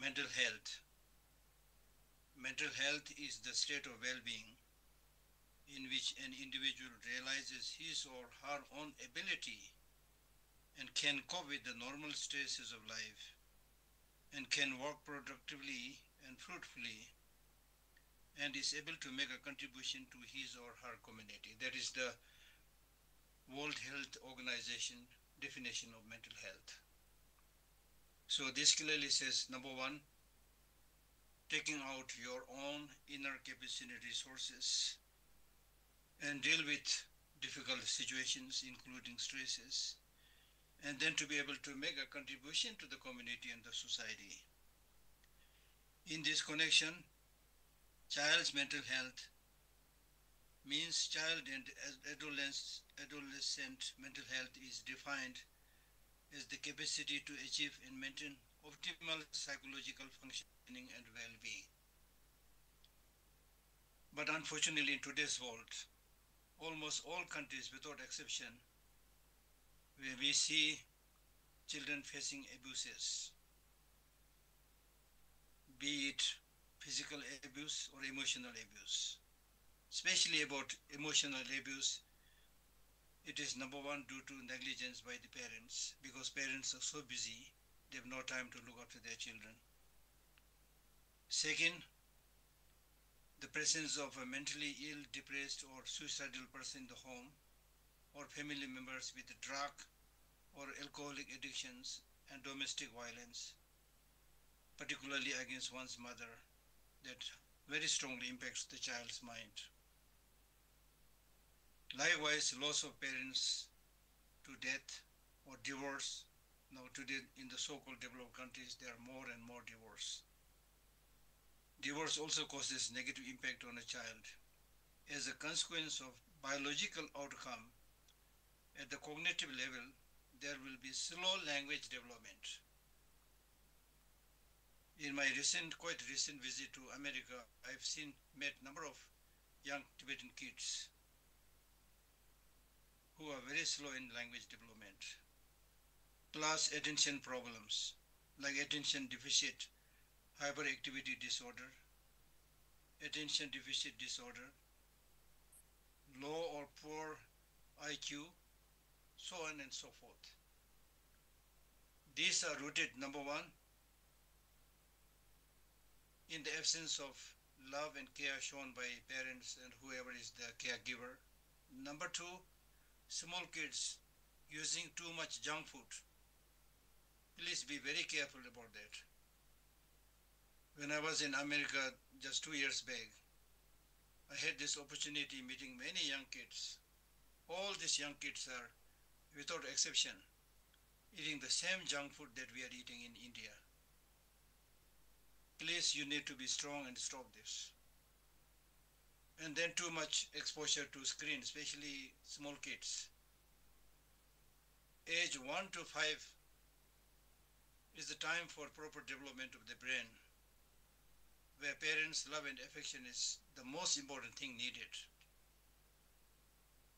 mental health. Mental health is the state of well-being in which an individual realizes his or her own ability and can cope with the normal stresses of life and can work productively and fruitfully and is able to make a contribution to his or her community. That is the World Health Organization definition of mental health. So this clearly says, number one, taking out your own inner capacity resources and deal with difficult situations, including stresses, and then to be able to make a contribution to the community and the society. In this connection, child's mental health means child and adolescent mental health is defined as the capacity to achieve and maintain optimal psychological functioning and well-being. But unfortunately, in today's world, almost all countries without exception, where we see children facing abuses, be it physical abuse or emotional abuse. Especially about emotional abuse, it is number one due to negligence by the parents, because parents are so busy, they have no time to look after their children. Second, the presence of a mentally ill, depressed, or suicidal person in the home, or family members with drug or alcoholic addictions and domestic violence, particularly against one's mother, that very strongly impacts the child's mind. Likewise, loss of parents to death or divorce. Now today in the so-called developed countries, there are more and more divorce. Divorce also causes negative impact on a child. As a consequence of biological outcome, at the cognitive level, there will be slow language development. In my quite recent visit to America, I've met number of young Tibetan kids who are very slow in language development, plus attention problems like attention deficit hyperactivity disorder, attention deficit disorder, low or poor IQ, so on and so forth. These are rooted, number one, in the absence of love and care shown by parents and whoever is the caregiver. Number two, small kids using too much junk food. Please be very careful about that. When I was in America just 2 years back, I had this opportunity meeting many young kids. All these young kids are, without exception, eating the same junk food that we are eating in India. Please, you need to be strong and stop this. And then too much exposure to screen, especially small kids. Age 1 to 5 is the time for proper development of the brain, where parents' love and affection is the most important thing needed.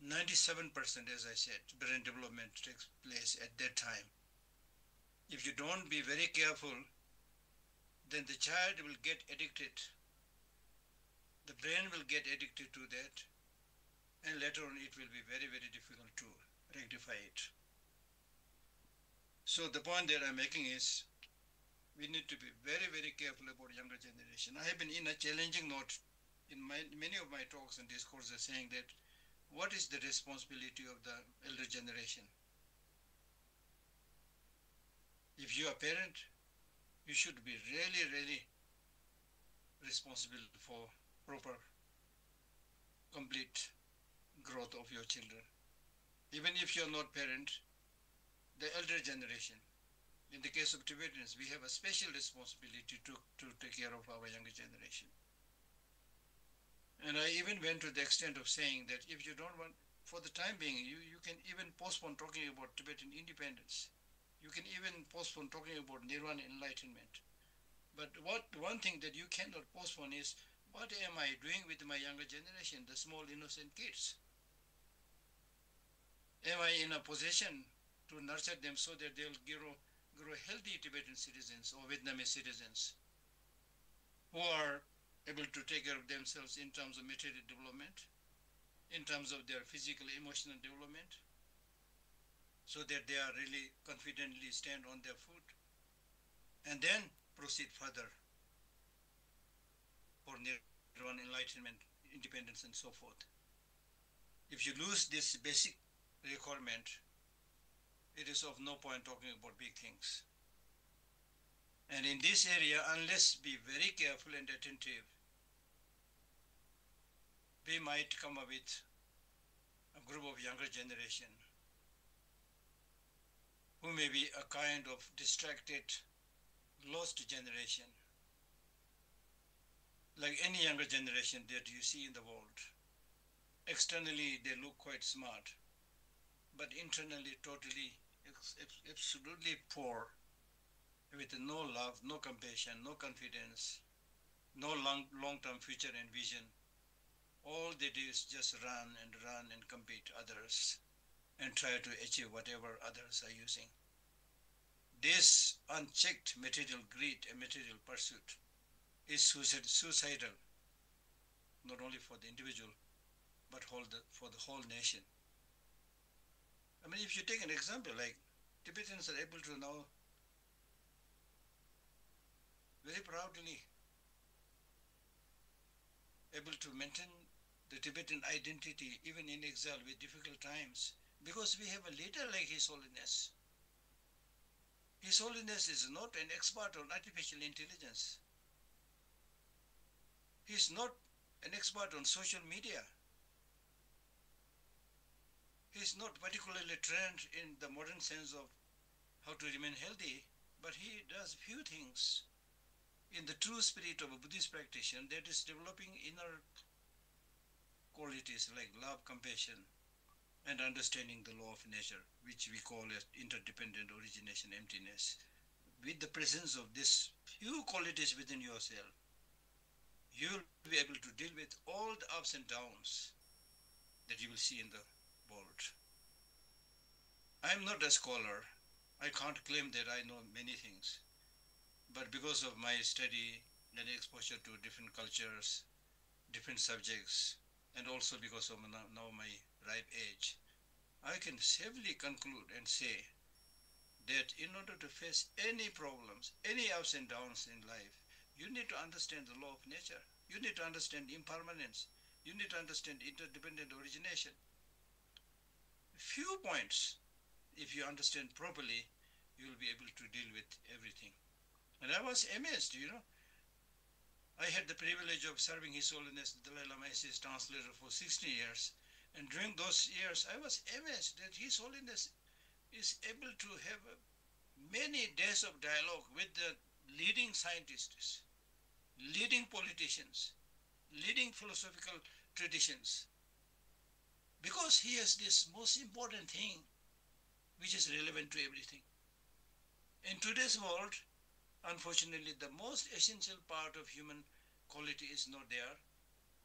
97%, as I said, brain development takes place at that time. If you don't be very careful, then the child will get addicted. The brain will get addicted to that, and later on it will be very, very difficult to rectify it. So the point that I'm making is, we need to be very, very careful about younger generation. I have been in a challenging note in many of my talks and discourses saying that, what is the responsibility of the elder generation? If you are a parent, you should be really, really responsible for proper, complete growth of your children. Even if you're not parent, the elder generation, In the case of Tibetans, we have a special responsibility to take care of our younger generation. And I even went to the extent of saying that if you don't want, for the time being, you can even postpone talking about Tibetan independence. You can even postpone talking about Nirvana enlightenment. But one thing that you cannot postpone is, what am I doing with my younger generation, the small innocent kids? Am I in a position to nurture them so that they'll grow healthy Tibetan citizens or Vietnamese citizens who are able to take care of themselves in terms of material development, in terms of their physical, emotional development, so that they are really confidently stand on their foot, and then proceed further for nirvana, enlightenment, independence, and so forth. If you lose this basic requirement, it is of no point talking about big things. And in this area, unless be very careful and attentive, we might come up with a group of younger generation who may be a kind of distracted, lost generation, like any younger generation that you see in the world. Externally, they look quite smart, but internally, totally, absolutely poor, with no love, no compassion, no confidence, no long-term future and vision. All they do is just run and compete others and try to achieve whatever others are using. This unchecked material greed and material pursuit is suicidal, not only for the individual, but for the whole nation. I mean, if you take an example, like Tibetans are able to now very proudly able to maintain the Tibetan identity even in exile with difficult times, because we have a leader like His Holiness. His Holiness is not an expert on artificial intelligence. He's not an expert on social media. He's not particularly trained in the modern sense of how to remain healthy, but he does few things in the true spirit of a Buddhist practitioner, that is developing inner qualities like love, compassion, and understanding the law of nature, which we call as interdependent origination emptiness. With the presence of these few qualities within yourself, you will be able to deal with all the ups and downs that you will see in the world. I am not a scholar. I can't claim that I know many things. But because of my study and exposure to different cultures, different subjects, and also because of now my ripe age, I can safely conclude and say that in order to face any problems, any ups and downs in life, you need to understand the law of nature. You need to understand impermanence. You need to understand interdependent origination. Few points, if you understand properly, you will be able to deal with everything. And I was amazed, I had the privilege of serving His Holiness the Dalai Lama as his translator for 60 years. And during those years, I was amazed that His Holiness is able to have many days of dialogue with the leading scientists, leading politicians, leading philosophical traditions, because he has this most important thing which is relevant to everything. In today's world, unfortunately, the most essential part of human quality is not there.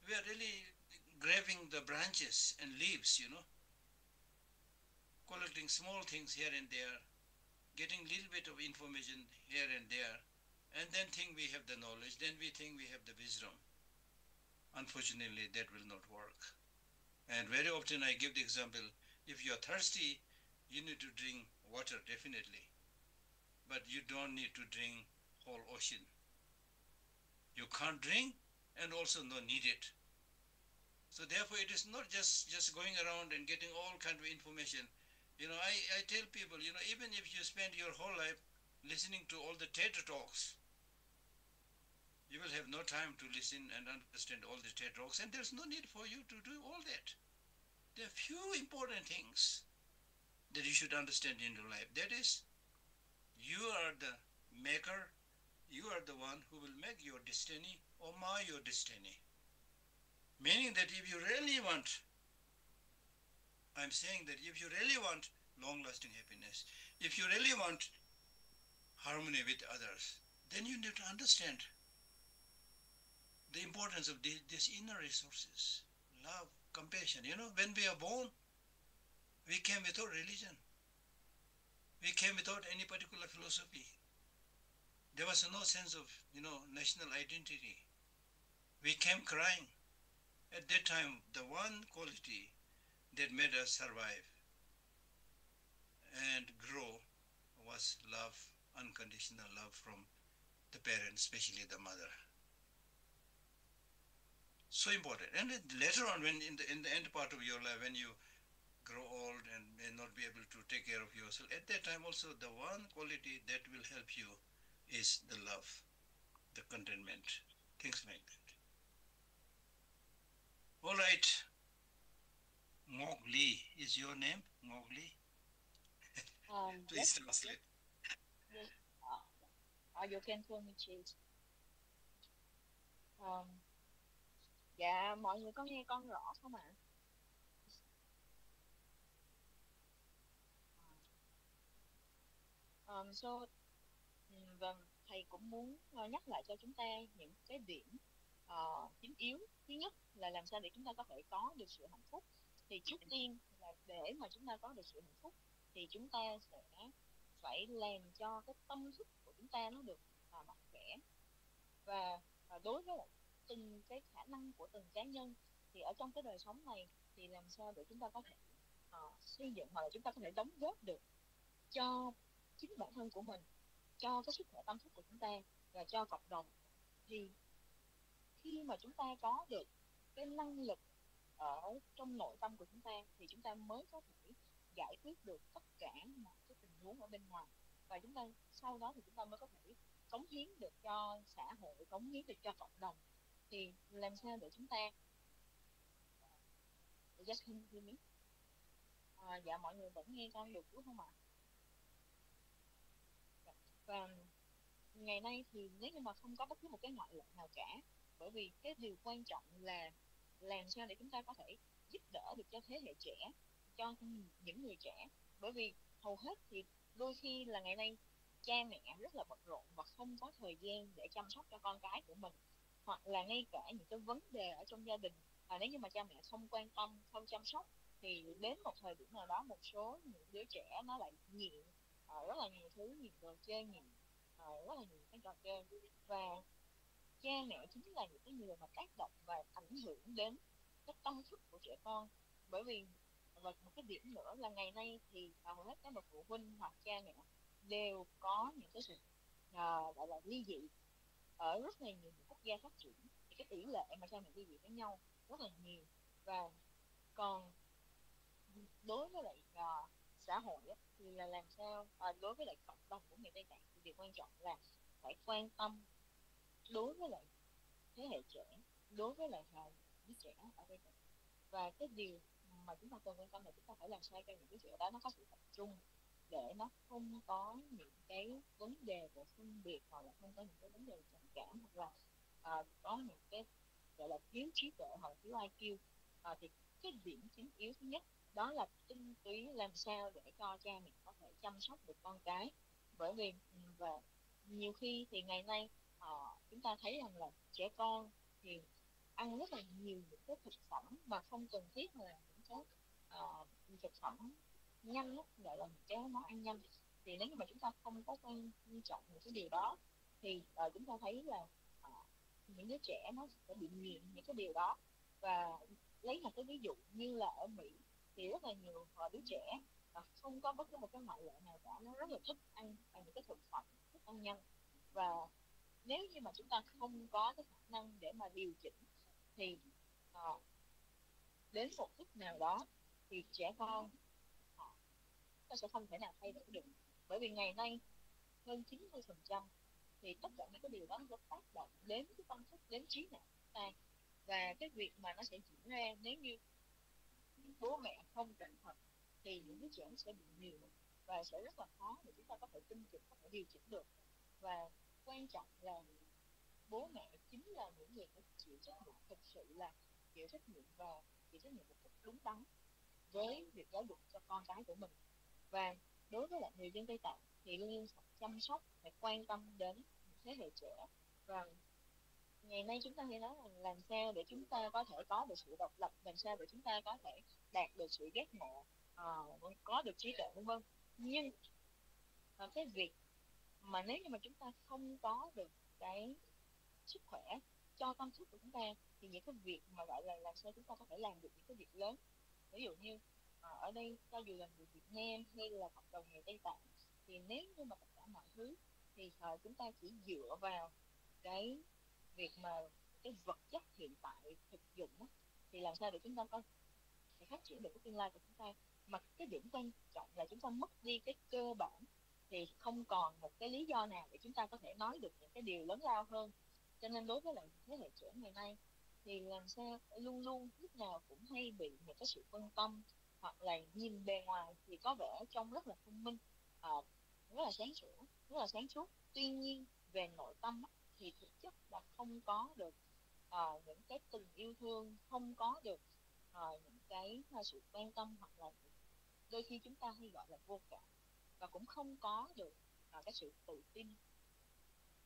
We are really grabbing the branches and leaves, collecting small things here and there, getting a little bit of information here and there, and then think we have the knowledge, then we think we have the wisdom. Unfortunately, that will not work. And very often I give the example, if you're thirsty, you need to drink water, definitely. But you don't need to drink whole ocean. You can't drink and also not need it. So therefore, it is not just going around and getting all kind of information. I tell people, even if you spend your whole life listening to all the TED Talks, you will have no time to listen and understand all the TED Talks, and there's no need for you to do all that. There are few important things that you should understand in your life. That is, you maker. You are the one who will make your destiny or mar your destiny. Meaning that if you really want, I'm saying that if you really want long-lasting happiness, if you really want harmony with others, then you need to understand the importance of these inner resources, love, compassion. When we are born, we came without religion. We came without any particular philosophy. There was no sense of, national identity. We came crying. At that time, the one quality that made us survive and grow was love, unconditional love from the parents, especially the mother. So important. And later on, when in the end part of your life, when you grow old and may not be able to take care of yourself, at that time also the one quality that will help you is the love, the contentment, things like that. All right. Mowgli is your name, Mowgli? Please translate. Yes. You can call me Cheese. Dạ, mọi người có nghe con rõ không ạ? Và thầy cũng muốn nhắc lại cho chúng ta những cái điểm chính yếu. Thứ nhất là làm sao để chúng ta có thể có được sự hạnh phúc. Thì trước tiên là để mà chúng ta có được sự hạnh phúc thì chúng ta sẽ phải làm cho cái tâm thức của chúng ta nó được mạnh khỏe. Và đối với lại từng cái khả năng của từng cá nhân thì ở trong cái đời sống này thì làm sao để chúng ta có thể xây dựng hoặc là chúng ta có thể đóng góp được cho chính bản thân của mình, cho cái sức khỏe tâm thức của chúng ta và cho cộng đồng. Thì khi mà chúng ta có được cái năng lực ở trong nội tâm của chúng ta thì chúng ta mới có thể giải quyết được tất cả mọi cái tình huống ở bên ngoài, và chúng ta sau đó thì chúng ta mới có thể cống hiến được cho xã hội, cống hiến được cho cộng đồng. Thì làm sao để chúng ta dạ mọi người vẫn nghe con được đúng không ạ? Và ngày nay thì nếu như mà không có bất cứ một cái ngoại lệ nào cả, bởi vì cái điều quan trọng là làm sao để chúng ta có thể giúp đỡ được cho thế hệ trẻ, cho những người trẻ. Bởi vì hầu hết thì đôi khi là ngày nay cha mẹ rất là bận rộn và không có thời gian để chăm sóc cho con cái của mình, hoặc là ngay cả những cái vấn đề ở trong gia đình nếu như mà cha mẹ không quan tâm, không chăm sóc thì đến một thời điểm nào đó một số những đứa trẻ nó lại nghiện rất là nhiều thứ, nghiện đồ chơi, nghiện rất là nhiều cái trò chơi. Và cha mẹ chính là những cái người mà tác động và ảnh hưởng đến cái tâm thức của trẻ con. Bởi vì và một cái điểm nữa là ngày nay thì hầu hết các bậc phụ huynh hoặc cha mẹ đều có những cái sự gọi là ly dị. Ở rất là nhiều những quốc gia phát triển thì cái tỷ lệ mà cha mẹ ly dị với nhau rất là nhiều. Và còn đối với lại xã hội thì là làm sao đối với lại cộng đồng của người Tây Tạng thì điều quan trọng là phải quan tâm đối với lại thế hệ trẻ, đối với lại đứa trẻ ở đây. Và cái điều mà chúng ta cần quan tâm là chúng ta phải làm sao cho những đứa trẻ đó nó có sự tập trung, để nó không có những cái vấn đề về phân biệt, hoặc là không có những cái vấn đề trầm cảm, hoặc là có những cái gọi là thiếu trí tuệ hoặc thiếu IQ. Thì cái điểm chính yếu thứ nhất đó là tinh túy làm sao để cho cha mẹ có thể chăm sóc được con cái. Bởi vì và nhiều khi thì ngày nay chúng ta thấy rằng là trẻ con thì ăn rất là nhiều những cái thực phẩm mà không cần thiết, là những cái thực phẩm nhanh gọi là những cái món ăn nhanh. Thì nếu như mà chúng ta không có quan trọng những cái điều đó thì chúng ta thấy là những đứa trẻ nó sẽ bị nghiện những cái điều đó. Và lấy một cái ví dụ như là ở Mỹ thì rất là nhiều đứa trẻ không có bất cứ một cái ngoại lệ nào cả, nó rất là thích ăn những cái thực phẩm, thức ăn nhanh. Và nếu như mà chúng ta không có cái khả năng để mà điều chỉnh thì đến một lúc nào đó thì trẻ con nó sẽ không thể nào thay đổi được. Bởi vì ngày nay hơn 90% thì tất cả những cái điều đó nó tác động đến cái tâm thức, đến trí não của chúng ta. Và cái việc mà nó sẽ diễn ra nếu như bố mẹ không cẩn thận thì những đứa trẻ sẽ bị nhiều và sẽ rất là khó để chúng ta có thể tinh chỉnh, có thể điều chỉnh được. Và quan trọng là bố mẹ chính là những người phải chịu trách nhiệm, thực sự là chịu trách nhiệm và chịu trách nhiệm một cách đúng đắn với việc giáo dục cho con cái của mình. Và đối với lại người dân Tây Tạng thì luôn luôn phải chăm sóc, phải quan tâm đến thế hệ trẻ. Và ngày nay chúng ta hay nói là làm sao để chúng ta có thể có được sự độc lập, làm sao để chúng ta có thể đạt được sự giác ngộ, có được trí tuệ vân vân. Nhưng cái việc mà nếu như mà chúng ta không có được cái sức khỏe cho tâm thức của chúng ta, thì những cái việc mà gọi là làm sao chúng ta có thể làm được những cái việc lớn, ví dụ như ở đây cho dù là người Việt Nam hay là cộng đồng người Tây Tạng, thì nếu như mà tất cả mọi thứ thì chúng ta chỉ dựa vào cái việc mà cái vật chất hiện tại thực dụng á, thì làm sao để chúng ta có thể phát triển được cái tương lai của chúng ta. Mà cái điểm quan trọng là chúng ta mất đi cái cơ bản thì không còn một cái lý do nào để chúng ta có thể nói được những cái điều lớn lao hơn. Cho nên đối với lại thế hệ trẻ ngày nay thì làm sao luôn luôn lúc nào cũng hay bị những cái sự phân tâm, hoặc là nhìn bề ngoài thì có vẻ trông rất là thông minh, rất là sáng sủa, rất là sáng suốt, tuy nhiên về nội tâm thì thực chất là không có được những cái tình yêu thương, không có được những cái sự quan tâm, hoặc là đôi khi chúng ta hay gọi là vô cảm, và cũng không có được cái sự tự tin,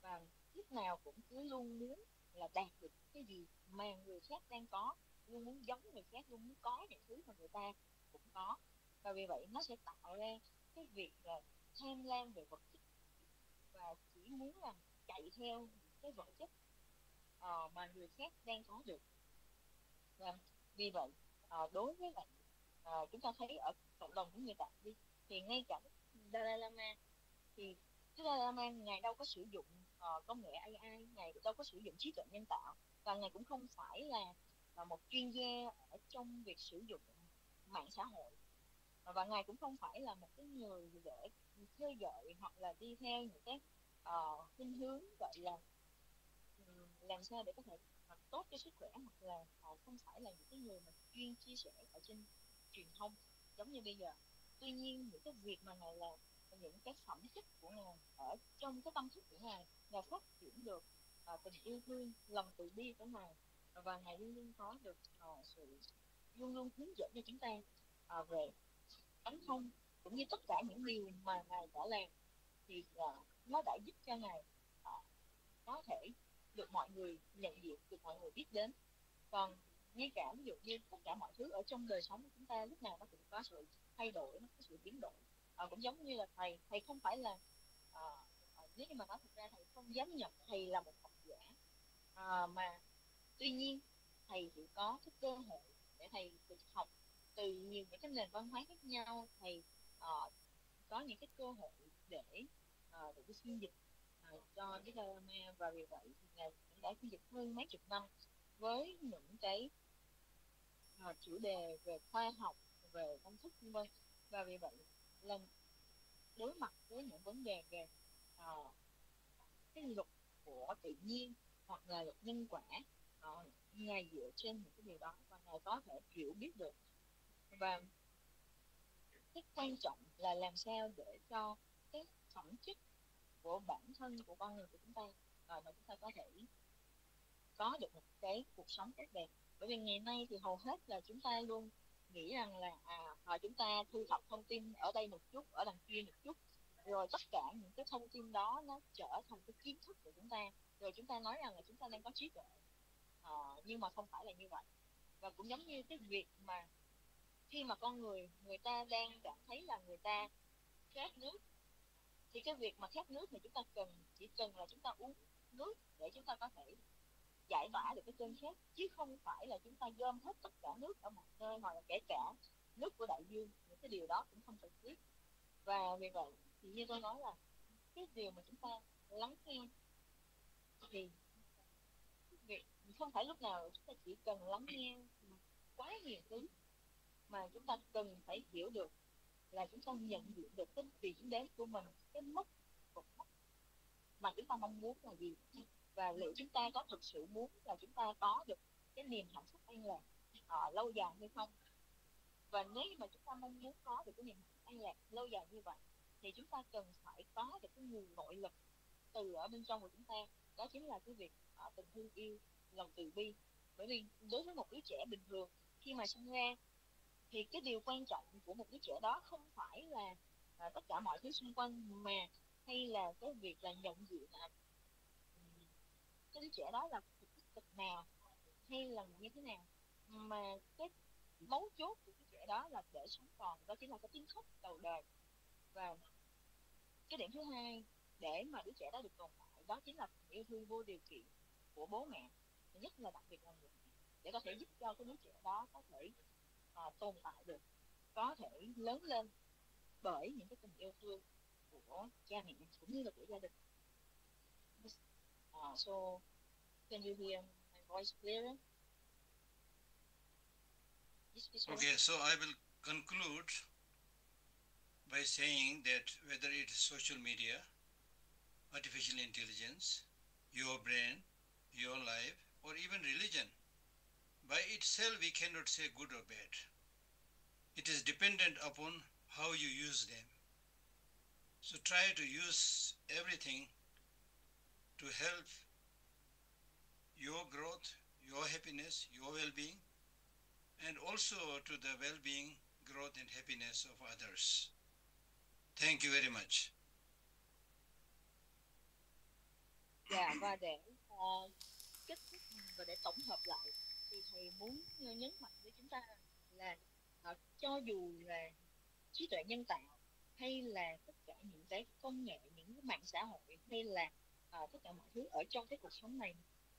và lúc nào cũng cứ luôn muốn là đạt được cái gì mà người khác đang có, luôn muốn giống người khác, luôn muốn có những thứ mà người ta cũng có. Và vì vậy nó sẽ tạo ra cái việc là tham lam về vật chất, và chỉ muốn là chạy theo những cái vật chất mà người khác đang có được. Và vì vậy đối với lại chúng ta thấy ở cộng đồng của người Tạng đi, thì ngay cả Dalai Lama, thì Dalai Lama ngài đâu có sử dụng công nghệ AI, ngài đâu có sử dụng trí tuệ nhân tạo, và ngài cũng không phải là một chuyên gia ở trong việc sử dụng mạng xã hội, và ngài cũng không phải là một cái người để theo dõi hoặc là đi theo những cái khuynh hướng gọi là làm sao để có thể tốt cho sức khỏe, hoặc là họ không phải là những cái người mà chuyên chia sẻ ở trên truyền thông giống như bây giờ. Tuy nhiên những cái việc mà ngài làm, những cái phẩm chất của ngài ở trong cái tâm thức của ngài phát triển được tình yêu thương, lòng từ bi của ngài, và ngài luôn luôn có được sự luôn luôn hướng dẫn cho chúng ta về tánh không, cũng như tất cả những điều mà ngài đã làm thì nó đã giúp cho ngài có thể được mọi người nhận diện, được mọi người biết đến. Còn ngay cả ví dụ như tất cả mọi thứ ở trong đời sống của chúng ta lúc nào nó cũng có sự thay đổi, nó có sự biến đổi. Cũng giống như là thầy không phải là nếu như mà nói thật ra thầy không dám nhận thầy là một học giả, mà tuy nhiên thầy chỉ có cái cơ hội để thầy được học từ nhiều những cái nền văn hóa khác nhau. Thầy có những cái cơ hội để được phiên dịch cho cái Dalai, và vì vậy thì ngài cũng đã phiên dịch hơn mấy chục năm với những cái chủ đề về khoa học, về công thức vân vân. Và vì vậy là đối mặt với những vấn đề về cái luật của tự nhiên hoặc là luật nhân quả, ngài dựa trên những cái điều đó và ngài có thể hiểu biết được. Và cái quan trọng là làm sao để cho cái phẩm chất của bản thân của con người của chúng ta mà chúng ta có thể có được một cái cuộc sống tốt đẹp. Bởi vì ngày nay thì hầu hết là chúng ta luôn nghĩ rằng là chúng ta thu thập thông tin ở đây một chút, ở đằng kia một chút, rồi tất cả những cái thông tin đó nó trở thành cái kiến thức của chúng ta, rồi chúng ta nói rằng là chúng ta đang có trí tuệ, nhưng mà không phải là như vậy. Và cũng giống như cái việc mà khi mà con người người ta đang cảm thấy là người ta khát nước, thì cái việc mà khát nước thì chúng ta chỉ cần là chúng ta uống nước để chúng ta có thể giải tỏa được cái cơn khát, chứ không phải là chúng ta gom hết tất cả nước ở một nơi, hoặc là kể cả nước của đại dương. Những cái điều đó cũng không cần thiết. Và vì vậy thì như tôi nói là cái điều mà chúng ta lắng nghe thì việc không phải lúc nào chúng ta chỉ cần lắng nghe quá nhiều thứ, mà chúng ta cần phải hiểu được là chúng ta nhận diện được cái điểm đến của mình, cái mốc mà chúng ta mong muốn là gì, và liệu chúng ta có thực sự muốn là chúng ta có được cái niềm hạnh phúc an lạc lâu dài hay không. Và nếu mà chúng ta mong muốn có được cái niềm hạnh phúc an lạc lâu dài như vậy, thì chúng ta cần phải có được cái nguồn nội lực từ ở bên trong của chúng ta, đó chính là cái việc tình thương yêu, lòng từ bi. Bởi vì đối với một đứa trẻ bình thường khi mà sinh ra thì cái điều quan trọng của một đứa trẻ đó không phải là tất cả mọi thứ xung quanh, mà hay là cái việc là nhận diện cái đứa trẻ đó là thuộc cái tật nào hay là như thế nào, mà cái mấu chốt của cái trẻ đó là để sống còn, đó chính là cái tiếng khóc đầu đời. Và cái điểm thứ hai để mà đứa trẻ đó được tồn tại, đó chính là tình yêu thương vô điều kiện của bố mẹ, nhất là đặc biệt là người mẹ, để có thể giúp cho cái đứa trẻ đó có thể tồn tại được, có thể lớn lên bởi những cái tình yêu thương của cha mẹ cũng như là của gia đình. So can you hear my voice clearer? Okay, so I will conclude by saying that whether it is social media, artificial intelligence, your brain, your life, or even religion, by itself we cannot say good or bad. It is dependent upon how you use them. So try to use everything to help your growth, your happiness, your well-being, and also to the well-being, growth, and happiness of others. Thank you very much. Dạ, và để kết thúc và để tổng hợp lại thì thầy muốn nhấn mạnh với chúng ta là cho dù là trí tuệ nhân tạo hay là tất cả những cái công nghệ, những cái mạng xã hội, hay là tất cả mọi thứ ở trong cái cuộc sống này,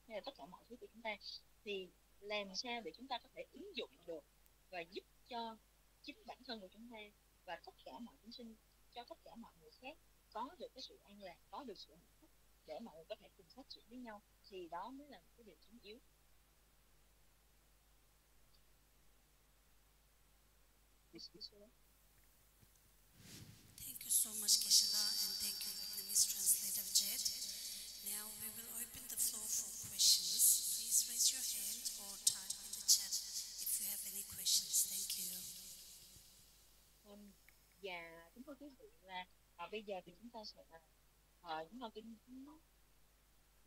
hay là tất cả mọi thứ của chúng ta, thì làm sao để chúng ta có thể ứng dụng được và giúp cho chính bản thân của chúng ta và tất cả mọi chúng sinh, cho tất cả mọi người khác có được cái sự an lạc, có được sự hạnh phúc, để mọi người có thể cùng phát triển với nhau, thì đó mới là một cái điều chính yếu. Thank you so much, Geshe, and thank you, Vietnamese translator Jed. Now we will open the floor for questions. Please raise your hand or type in the chat if you have any questions. Thank you. Và kính thưa quý vị là bây giờ thì chúng ta sẽ chúng ta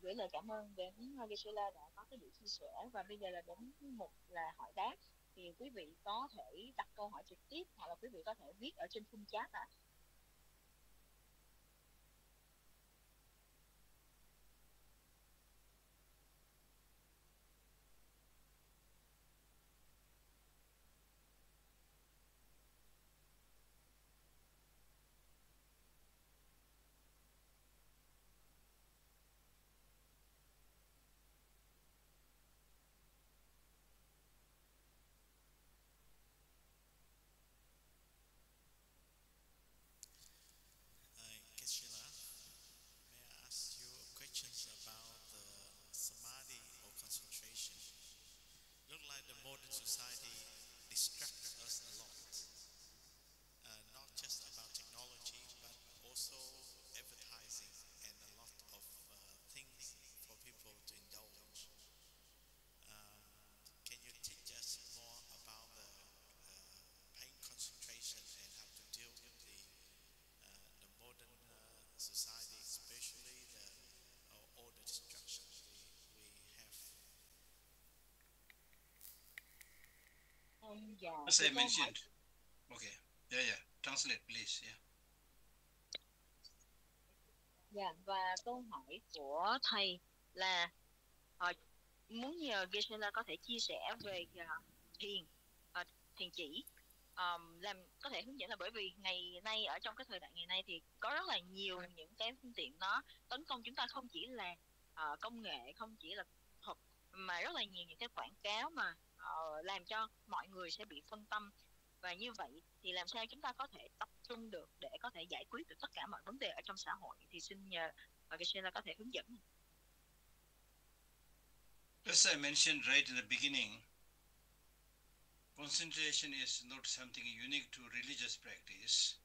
gửi lời cảm ơn đến Geshe đã có cái buổi chia sẻ, và bây giờ là đến mục là hỏi đáp. Thì quý vị có thể đặt câu hỏi trực tiếp hoặc là quý vị có thể viết ở trên khung chat ạ. Geshe, may I ask you questions about the samadhi or concentration? Look like the modern society distracts us a lot. Not just about technology, but also advertising and a lot of things for people to indulge. Can you teach us more about the pain concentration and how to deal with the modern society, especially all the destruction we have? As I mentioned, okay, yeah, translate please, yeah. Dạ, và câu hỏi của thầy là muốn nhờ Geshe có thể chia sẻ về thiền, thiền chỉ, làm có thể hướng dẫn, là bởi vì ngày nay ở trong cái thời đại ngày nay thì có rất là nhiều những cái phương tiện nó tấn công chúng ta, không chỉ là công nghệ, không chỉ là thuật, mà rất là nhiều những cái quảng cáo mà làm cho mọi người sẽ bị phân tâm. Và như vậy thì làm sao chúng ta có thể tập trung được để có thể giải quyết được tất cả mọi vấn đề ở trong xã hội, thì xin nhờ Geshe có thể hướng dẫn. As I mentioned right in the beginning, concentration is not something unique to religious practice.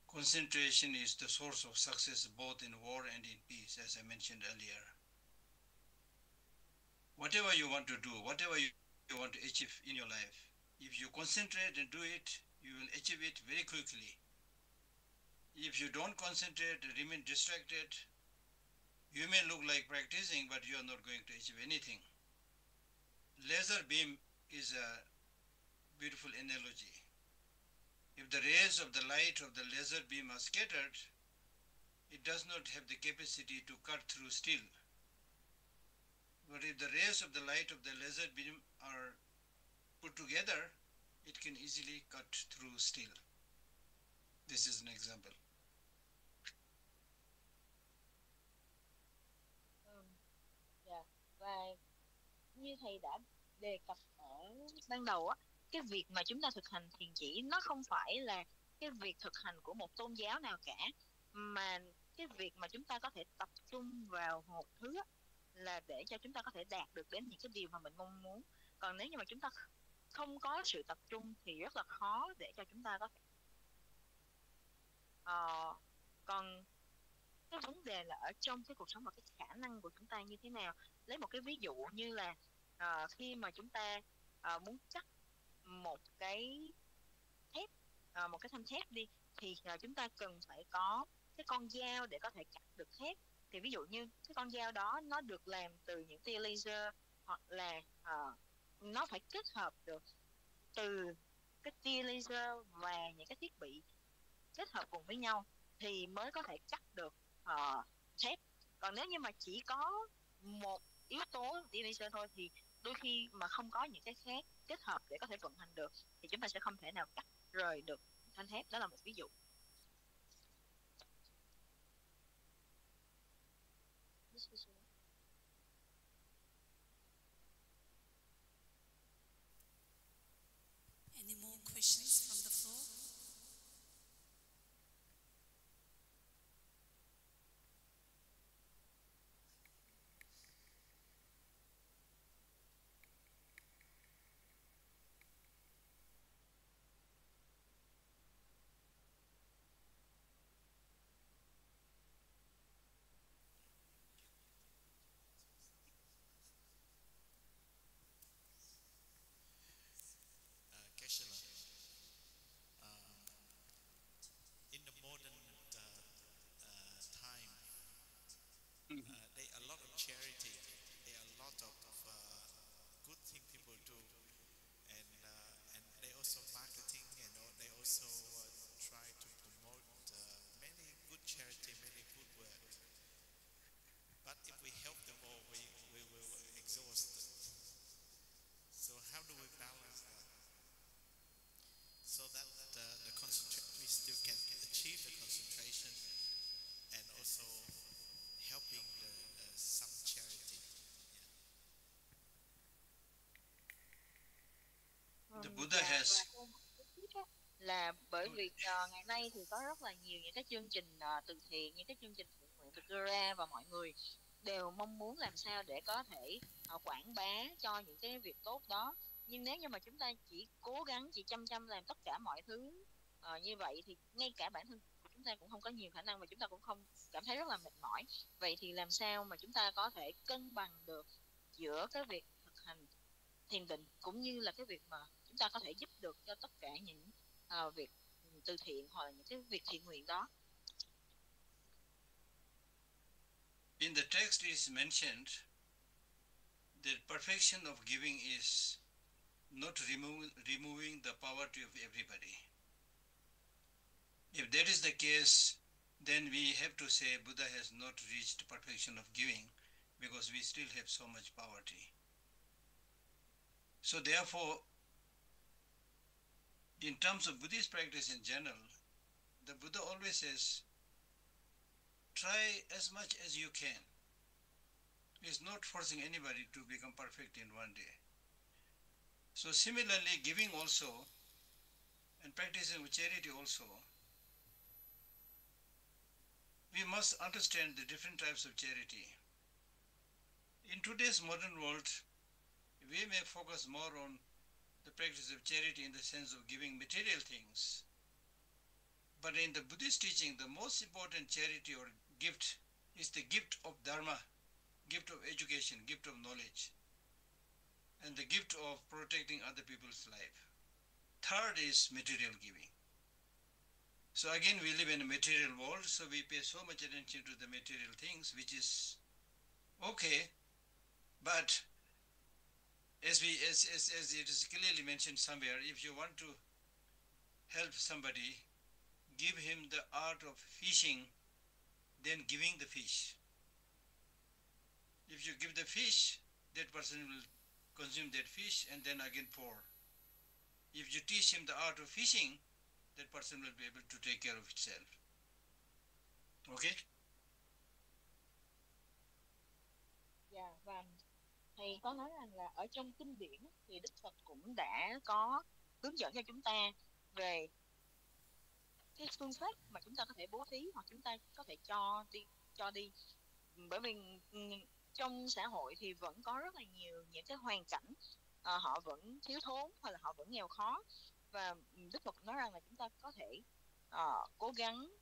Concentration is the source of success both in war and in peace, as I mentioned earlier. Whatever you want to do, whatever you want to achieve in your life, if you concentrate and do it, you will achieve it very quickly. If you don't concentrate, remain distracted, You may look like practicing, but you are not going to achieve anything. Laser beam is a beautiful analogy. If the rays of the light of the laser beam are scattered, it does not have the capacity to cut through steel. But if the rays of the light of the laser beam are put together, it can easily cut through steel. This is an example. Dạ. Và như thầy đã đề cập ở ban đầu á, cái việc mà chúng ta thực hành thiền chỉ nó không phải là cái việc thực hành của một tôn giáo nào cả, mà cái việc mà chúng ta có thể tập trung vào một thứ á, là để cho chúng ta có thể đạt được đến những cái điều mà mình mong muốn. Còn nếu như mà chúng ta không có sự tập trung thì rất là khó để cho chúng ta có thể còn cái vấn đề là ở trong cái cuộc sống và cái khả năng của chúng ta như thế nào. Lấy một cái ví dụ như là khi mà chúng ta muốn cắt một cái thép, một cái thanh thép đi, thì chúng ta cần phải có cái con dao để có thể cắt được thép. Thì ví dụ như cái con dao đó nó được làm từ những tia laser, hoặc là nó phải kết hợp được từ cái tia laser và những cái thiết bị kết hợp cùng với nhau thì mới có thể cắt được thép. Còn nếu như mà chỉ có một yếu tố tia laser thôi thì đôi khi mà không có những cái khác kết hợp để có thể vận hành được thì chúng ta sẽ không thể nào cắt rời được thanh thép. Đó là một ví dụ. Any more questions from the floor? Geshe, in the modern time, there are a lot of charity, there are a lot of good thing people do, and they also marketing, and they also try to promote many good charity, many good work. But if we help them all, we will exhaust them. So how do we balance that? So that the concentration, we still can achieve the concentration and also helping some charity. The Buddha has là bởi vì ngày nay thì có rất là nhiều những cái chương trình từ thiện, những cái chương trình thiện nguyện được đưa ra, và mọi người đều mong muốn làm sao để có thể quảng bá cho những cái việc tốt đó. Nhưng nếu như mà chúng ta chỉ cố gắng, chỉ chăm làm tất cả mọi thứ như vậy thì ngay cả bản thân của chúng ta cũng không có nhiều khả năng, và chúng ta cũng không cảm thấy rất là mệt mỏi. Vậy thì làm sao mà chúng ta có thể cân bằng được giữa cái việc thực hành thiền định cũng như là cái việc mà chúng ta có thể giúp được cho tất cả những việc từ thiện hoặc là những cái việc thiện nguyện đó. in the text is mentioned that perfection of giving is not removing the poverty of everybody. If that is the case, then we have to say Buddha has not reached perfection of giving, because we still have so much poverty. So therefore, in terms of Buddhist practice in general, the Buddha always says, try as much as you can. He's not forcing anybody to become perfect in one day. So similarly, giving also and practicing charity also, we must understand the different types of charity. In today's modern world, we may focus more on the practice of charity in the sense of giving material things. But in the Buddhist teaching, the most important charity or gift is the gift of dharma, gift of education, gift of knowledge, and the gift of protecting other people's life. Third is material giving. So again, we live in a material world, so we pay so much attention to the material things, which is Okay, but as it is clearly mentioned somewhere, if you want to help somebody, give him the art of fishing, then giving the fish. If you give the fish, that person will consume that fish and then again pour. If you teach him the art of fishing, that person will be able to take care of itself. Okay? Dạ, và thầy có nói rằng là ở trong kinh điển thì Đức Phật cũng đã có hướng dẫn cho chúng ta về cái phương pháp mà chúng ta có thể bố thí hoặc chúng ta có thể cho đi, bởi vì trong xã hội thì vẫn có rất là nhiều những cái hoàn cảnh họ vẫn thiếu thốn hoặc là họ vẫn nghèo khó, và Đức Phật nói rằng là chúng ta có thể cố gắng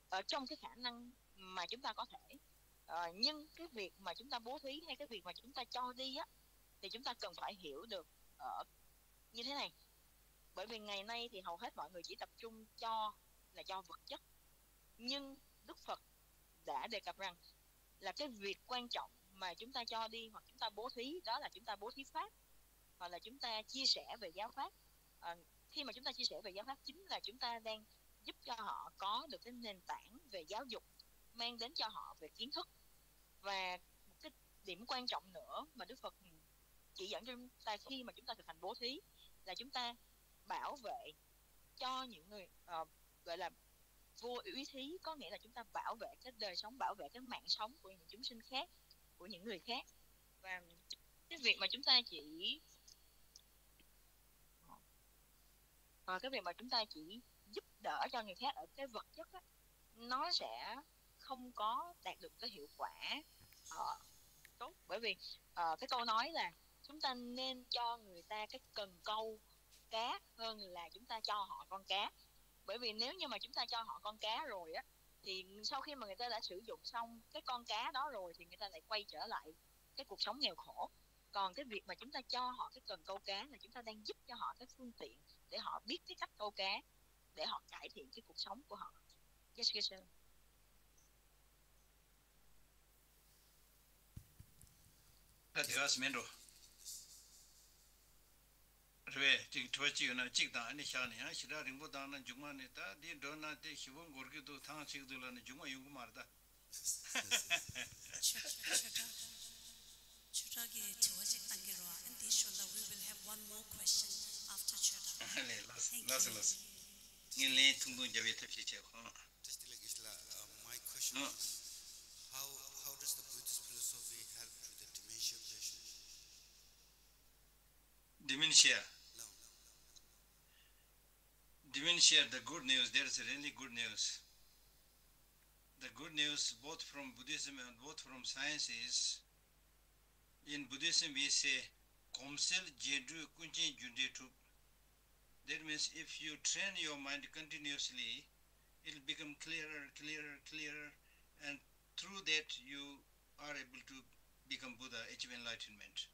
ở trong cái khả năng mà chúng ta có thể, nhưng cái việc mà chúng ta bố thí hay cái việc mà chúng ta cho đi á thì chúng ta cần phải hiểu được như thế này, bởi vì ngày nay thì hầu hết mọi người chỉ tập trung cho vật chất, nhưng Đức Phật đã đề cập rằng là cái việc quan trọng mà chúng ta cho đi hoặc chúng ta bố thí đó là chúng ta bố thí pháp, hoặc là chúng ta chia sẻ về giáo pháp. Khi mà chúng ta chia sẻ về giáo pháp chính là chúng ta đang giúp cho họ có được cái nền tảng về giáo dục, mang đến cho họ về kiến thức. Và một cái điểm quan trọng nữa mà Đức Phật chỉ dẫn cho chúng ta khi mà chúng ta thực hành bố thí là chúng ta bảo vệ cho những người gọi là vô úy thí, có nghĩa là chúng ta bảo vệ cái đời sống, bảo vệ cái mạng sống của những chúng sinh khác, của những người khác. Và cái việc mà chúng ta chỉ giúp đỡ cho người khác ở cái vật chất á, nó sẽ không có đạt được cái hiệu quả tốt, bởi vì cái câu nói là chúng ta nên cho người ta cái cần câu cá hơn là chúng ta cho họ con cá. Bởi vì nếu như mà chúng ta cho họ con cá rồi á, thì sau khi mà người ta đã sử dụng xong cái con cá đó rồi thì người ta lại quay trở lại cái cuộc sống nghèo khổ. Còn cái việc mà chúng ta cho họ cái cần câu cá là chúng ta đang giúp cho họ cái phương tiện để họ biết cái cách câu cá, để họ cải thiện cái cuộc sống của họ. Yes, Geshe. Mendo. Rwe, jing tuwachi yu na jik dang ane xa ni, shira ringpo dang na jungwa ni ta, di do na di xibon gorgi do thang chik do la ni jungwa yungu mar da. Chudagi tuwajik tangirwa, and inshallah we will have one more question after Chuda. Las. Ngin le tungtung jawe tapsi che ko. Just like Isla, my question is, how does the Buddhist philosophy help to the dementia patient? Dementia. No. Dementia, the good news, there is really good news. The good news both from Buddhism and both from science is, in Buddhism we say, Komsel Jedru Kunchen Jundetu. That means if you train your mind continuously, it will become clearer, and through that you are able to become Buddha, achieve enlightenment.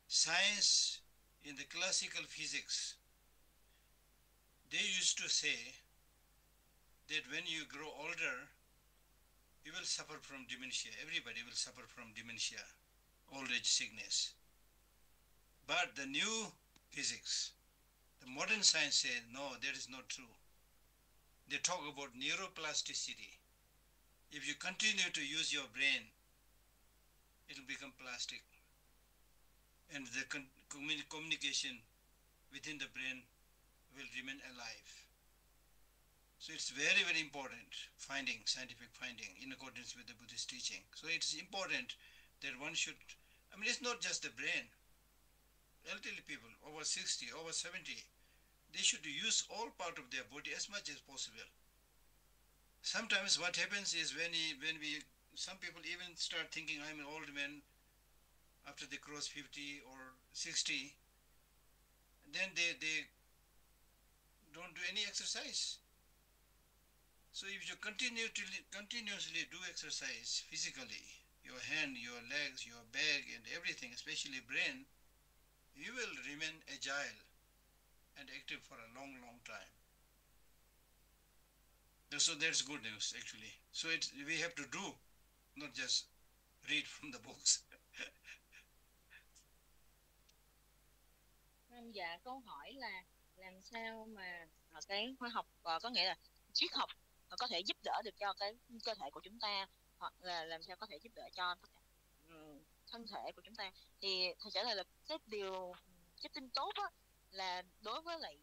Science, in the classical physics, they used to say that when you grow older, you will suffer from dementia. Everybody will suffer from dementia, old age sickness. But the new physics, the modern science says, no, that is not true. They talk about neuroplasticity. If you continue to use your brain, it will become plastic. And the communication within the brain will remain alive. So it's very, very important scientific finding in accordance with the Buddhist teaching. So it's important that one should, it's not just the brain. Elderly people, over 60, over 70, they should use all part of their body as much as possible. Sometimes what happens is some people even start thinking I'm an old man after they cross 50 or 60, then they don't do any exercise. So if you continuously do exercise physically, your hand, your legs, your back and everything, especially brain, you will remain agile and active for a long, long time. So that's good news actually. So we have to do, not just read from the books. Dạ, câu hỏi là làm sao mà cái khoa học có nghĩa là triết học có thể giúp đỡ được cho cái cơ thể của chúng ta, hoặc là làm sao có thể giúp đỡ cho tất cả thân thể của chúng ta. Thì thầy trả lời là cái tin tốt á, là đối với lại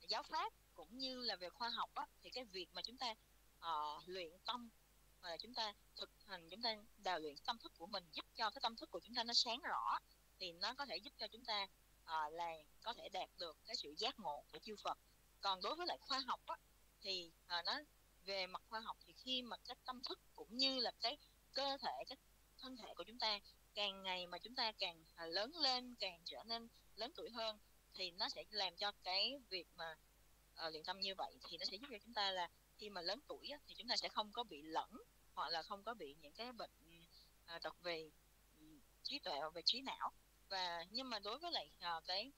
giáo pháp cũng như là về khoa học á, thì cái việc mà chúng ta luyện tâm, hoặc là chúng ta thực hành, chúng ta đào luyện tâm thức của mình, giúp cho cái tâm thức của chúng ta nó sáng rõ, thì nó có thể giúp cho chúng ta là có thể đạt được cái sự giác ngộ của chư Phật. Còn đối với lại khoa học á, thì nó về mặt khoa học thì khi mà cái tâm thức cũng như là cái cơ thể, cái thân thể của chúng ta càng ngày mà chúng ta càng lớn lên, càng trở nên lớn tuổi hơn, thì nó sẽ làm cho cái việc mà luyện tâm như vậy thì nó sẽ giúp cho chúng ta là khi mà lớn tuổi á, thì chúng ta sẽ không có bị lẫn, hoặc là không có bị những cái bệnh tật về trí tuệ, về trí não. Và nhưng mà đối với lại cái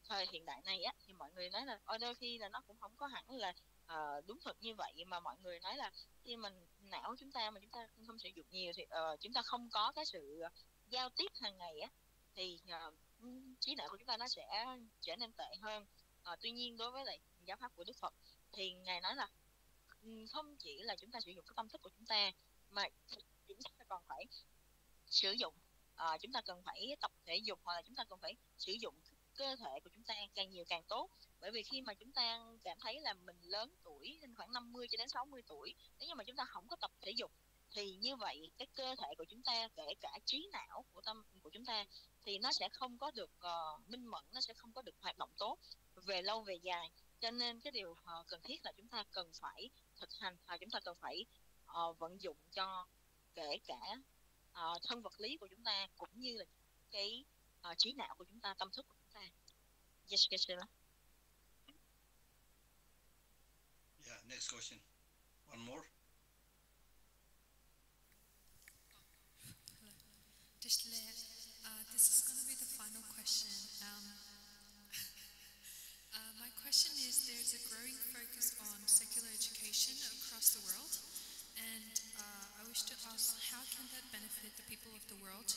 thời hiện đại này á, thì mọi người nói là đôi khi là nó cũng không có hẳn là đúng thực như vậy, mà mọi người nói là khi mình não chúng ta mà chúng ta không sử dụng nhiều thì chúng ta không có cái sự giao tiếp hàng ngày á, thì trí não của chúng ta nó sẽ trở nên tệ hơn. Tuy nhiên đối với lại giáo pháp của Đức Phật thì ngài nói là không chỉ là chúng ta sử dụng cái tâm thức của chúng ta, mà chúng ta còn phải sử dụng, chúng ta cần phải tập thể dục, hoặc là chúng ta cần phải sử dụng cơ thể của chúng ta càng nhiều càng tốt. Bởi vì khi mà chúng ta cảm thấy là mình lớn tuổi, khoảng 50 cho đến 60 tuổi, nếu như mà chúng ta không có tập thể dục, thì như vậy cái cơ thể của chúng ta, kể cả trí não của tâm của chúng ta, thì nó sẽ không có được minh mẫn, nó sẽ không có được hoạt động tốt về lâu về dài. Cho nên cái điều cần thiết là chúng ta cần phải thực hành, và chúng ta cần phải vận dụng cho kể cả thân vật lý của chúng ta, cũng như là cái trí não của chúng ta, tâm thức của chúng ta. Yes, Geshe. Yeah, next question. One more. This is going to be the final question. My question is, there's a growing focus on secular education across the world, and I wish to ask, how can that benefit the people of the world,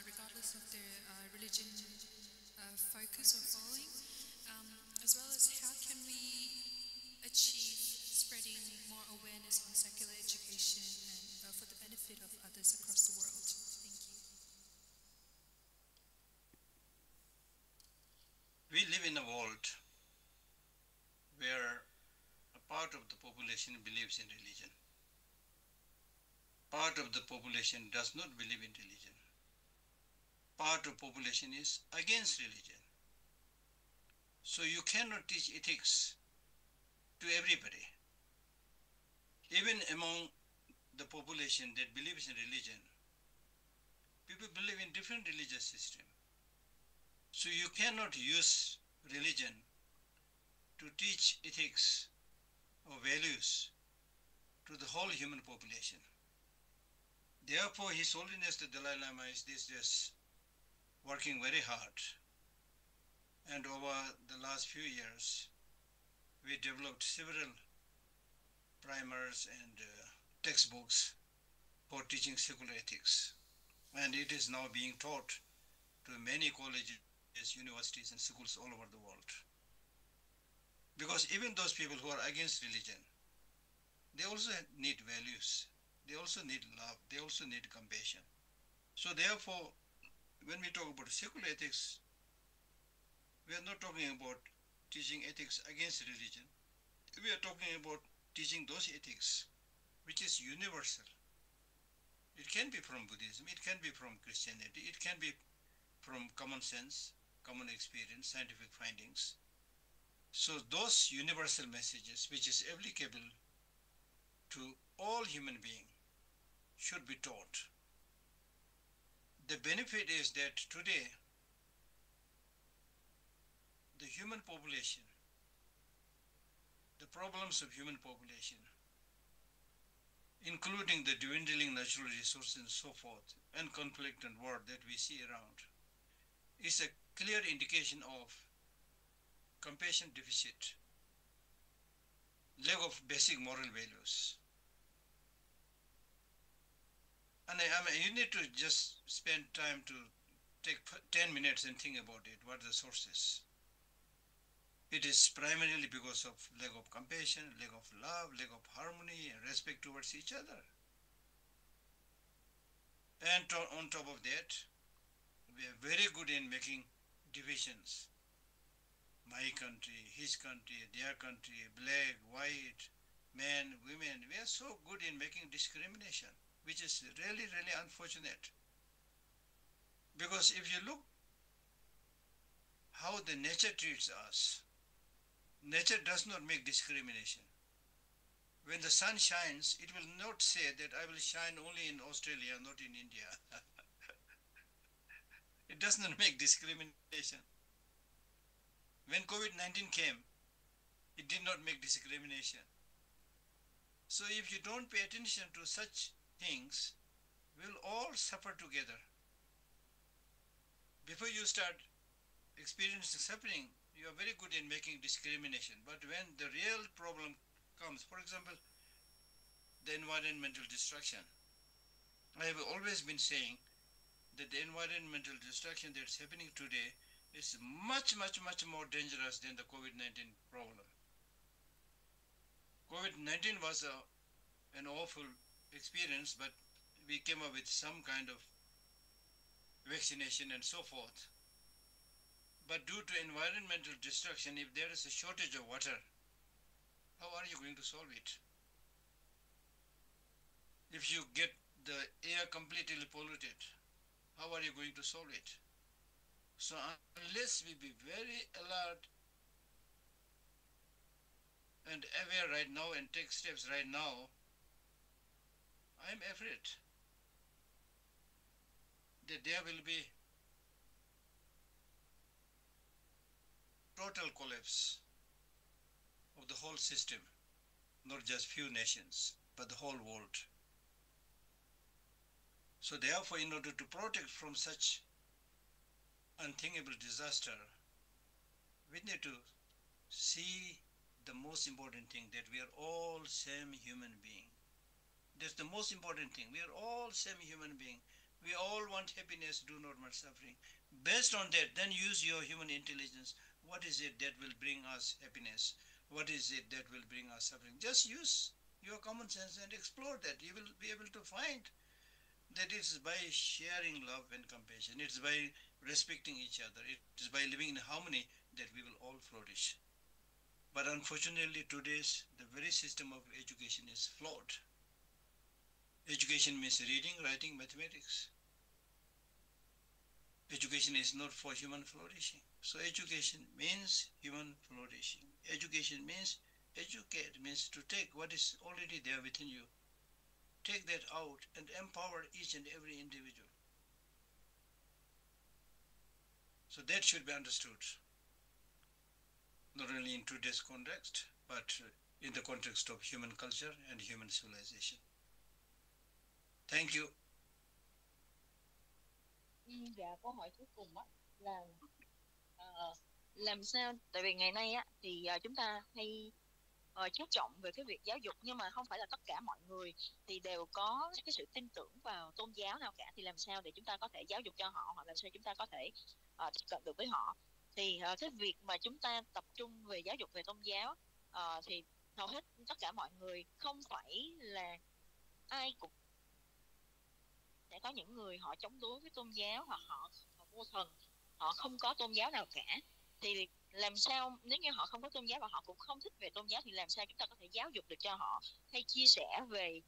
regardless of their religion focus or following, as well as how can we achieve spreading more awareness on secular education and for the benefit of others across the world? Thank you. We live in a world where a part of the population believes in religion. Part of the population does not believe in religion. Part of population is against religion. So you cannot teach ethics to everybody. Even among the population that believes in religion, people believe in different religious system. So you cannot use religion to teach ethics or values to the whole human population. Therefore, His Holiness the Dalai Lama is these days working very hard. And over the last few years, we developed several primers and textbooks for teaching secular ethics. And it is now being taught to many colleges, universities, and schools all over the world. Because even those people who are against religion, they also need values, they also need love, they also need compassion. So therefore, when we talk about secular ethics, we are not talking about teaching ethics against religion. We are talking about teaching those ethics which is universal. It can be from Buddhism, it can be from Christianity, it can be from common sense, common experience, scientific findings. So those universal messages which is applicable to all human beings should be taught. The benefit is that today the human population, the problems of human population, including the dwindling natural resources and so forth, and conflict and war that we see around, is a clear indication of compassion deficit, lack of basic moral values, and You need to just spend time to take 10 minutes and think about it. What are the sources? It is primarily because of lack of compassion, lack of love, lack of harmony, and respect towards each other. And on top of that, we are very good in making divisions. My country, his country, their country, black, white, men, women. We are so good in making discrimination, which is really, really unfortunate. Because if you look how the nature treats us, nature does not make discrimination. When the sun shines, it will not say that I will shine only in Australia, not in India. It does not make discrimination. When COVID-19 came, it did not make discrimination. So if you don't pay attention to such things, we'll all suffer together. Before you start experiencing suffering, you are very good in making discrimination. But when the real problem comes, for example, the environmental destruction, I have always been saying that the environmental destruction that's happening today is much, much, much more dangerous than the COVID-19 problem. COVID-19 was an awful experience, but we came up with some kind of vaccination and so forth. But due to environmental destruction, if there is a shortage of water, how are you going to solve it? If you get the air completely polluted, how are you going to solve it? So unless we be very alert and aware right now and take steps right now, I'm afraid that there will be total collapse of the whole system, not just few nations, but the whole world. So therefore, in order to protect from such unthinkable disaster, we need to see the most important thing, that we are all same human being. That's the most important thing. We are all same human being. We all want happiness, do not want suffering. Based on that, then use your human intelligence. What is it that will bring us happiness? What is it that will bring us suffering? Just use your common sense and explore that. You will be able to find that it's by sharing love and compassion. It's by respecting each other. It is by living in harmony that we will all flourish. But unfortunately, today's the very system of education is flawed. Education means reading, writing, mathematics. Education is not for human flourishing. So education means human flourishing. Education means educate, means to take what is already there within you, take that out and empower each and every individual. So that should be understood, not only in today's context, but in the context of human culture and human civilization. Thank you. Dạ, câu hỏi cuối cùng á là làm sao, tại vì ngày nay á thì chúng ta hay chú trọng về cái việc giáo dục, nhưng mà không phải là tất cả mọi người thì đều có cái sự tin tưởng vào tôn giáo nào cả, thì làm sao để chúng ta có thể giáo dục cho họ, hoặc làm sao chúng ta có thể tiếp cận được với họ. Thì cái việc mà chúng ta tập trung về giáo dục về tôn giáo thì hầu hết tất cả mọi người, không phải là ai cũng sẽ có những người họ chống đối với tôn giáo, hoặc họ vô thần, họ không có tôn giáo nào cả. Thì làm sao, nếu như họ không có tôn giáo và họ cũng không thích về tôn giáo, thì làm sao chúng ta có thể giáo dục được cho họ, hay chia sẻ về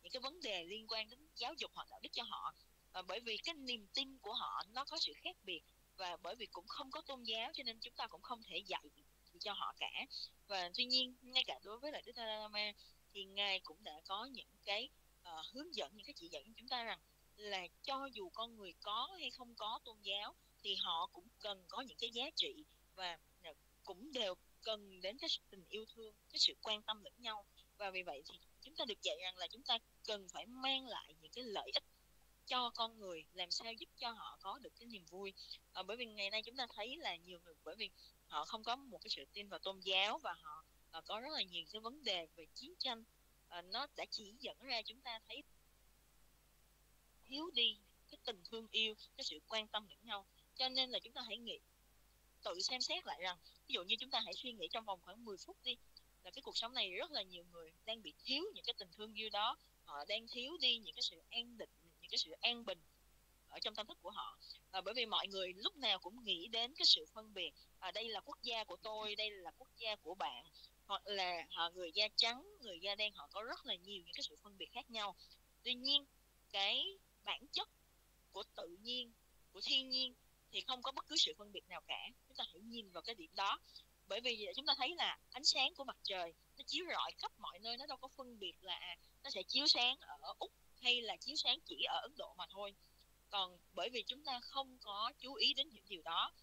những cái vấn đề liên quan đến giáo dục hoặc đạo đức cho họ. Bởi vì cái niềm tin của họ nó có sự khác biệt, và bởi vì cũng không có tôn giáo cho nên chúng ta cũng không thể dạy gì cho họ cả. Và tuy nhiên, ngay cả đối với lại Đức Dalai Lama thì Ngài cũng đã có những cái hướng dẫn, những cái chỉ dẫn chúng ta rằng là cho dù con người có hay không có tôn giáo thì họ cũng cần có những cái giá trị, và cũng đều cần đến cái tình yêu thương, cái sự quan tâm lẫn nhau. Và vì vậy thì chúng ta được dạy rằng là chúng ta cần phải mang lại những cái lợi ích cho con người, làm sao giúp cho họ có được cái niềm vui. Bởi vì ngày nay chúng ta thấy là nhiều người, bởi vì họ không có một cái sự tin vào tôn giáo, và họ có rất là nhiều cái vấn đề về chiến tranh, nó đã chỉ dẫn ra chúng ta thấy thiếu đi cái tình thương yêu, cái sự quan tâm lẫn nhau. Cho nên là chúng ta hãy nghĩ, tự xem xét lại rằng, ví dụ như chúng ta hãy suy nghĩ trong vòng khoảng 10 phút đi, là cái cuộc sống này rất là nhiều người đang bị thiếu những cái tình thương yêu đó, họ đang thiếu đi những cái sự an định, những cái sự an bình ở trong tâm thức của họ. Bởi vì mọi người lúc nào cũng nghĩ đến cái sự phân biệt, đây là quốc gia của tôi, đây là quốc gia của bạn, hoặc là người da trắng, người da đen, họ có rất là nhiều những cái sự phân biệt khác nhau. Tuy nhiên cái bản chất của tự nhiên, của thiên nhiên thì không có bất cứ sự phân biệt nào cả. Chúng ta hãy nhìn vào cái điểm đó. Bởi vì chúng ta thấy là ánh sáng của mặt trời nó chiếu rọi khắp mọi nơi, nó đâu có phân biệt là nó sẽ chiếu sáng ở Úc hay là chiếu sáng chỉ ở Ấn Độ mà thôi. Còn bởi vì chúng ta không có chú ý đến những điều đó,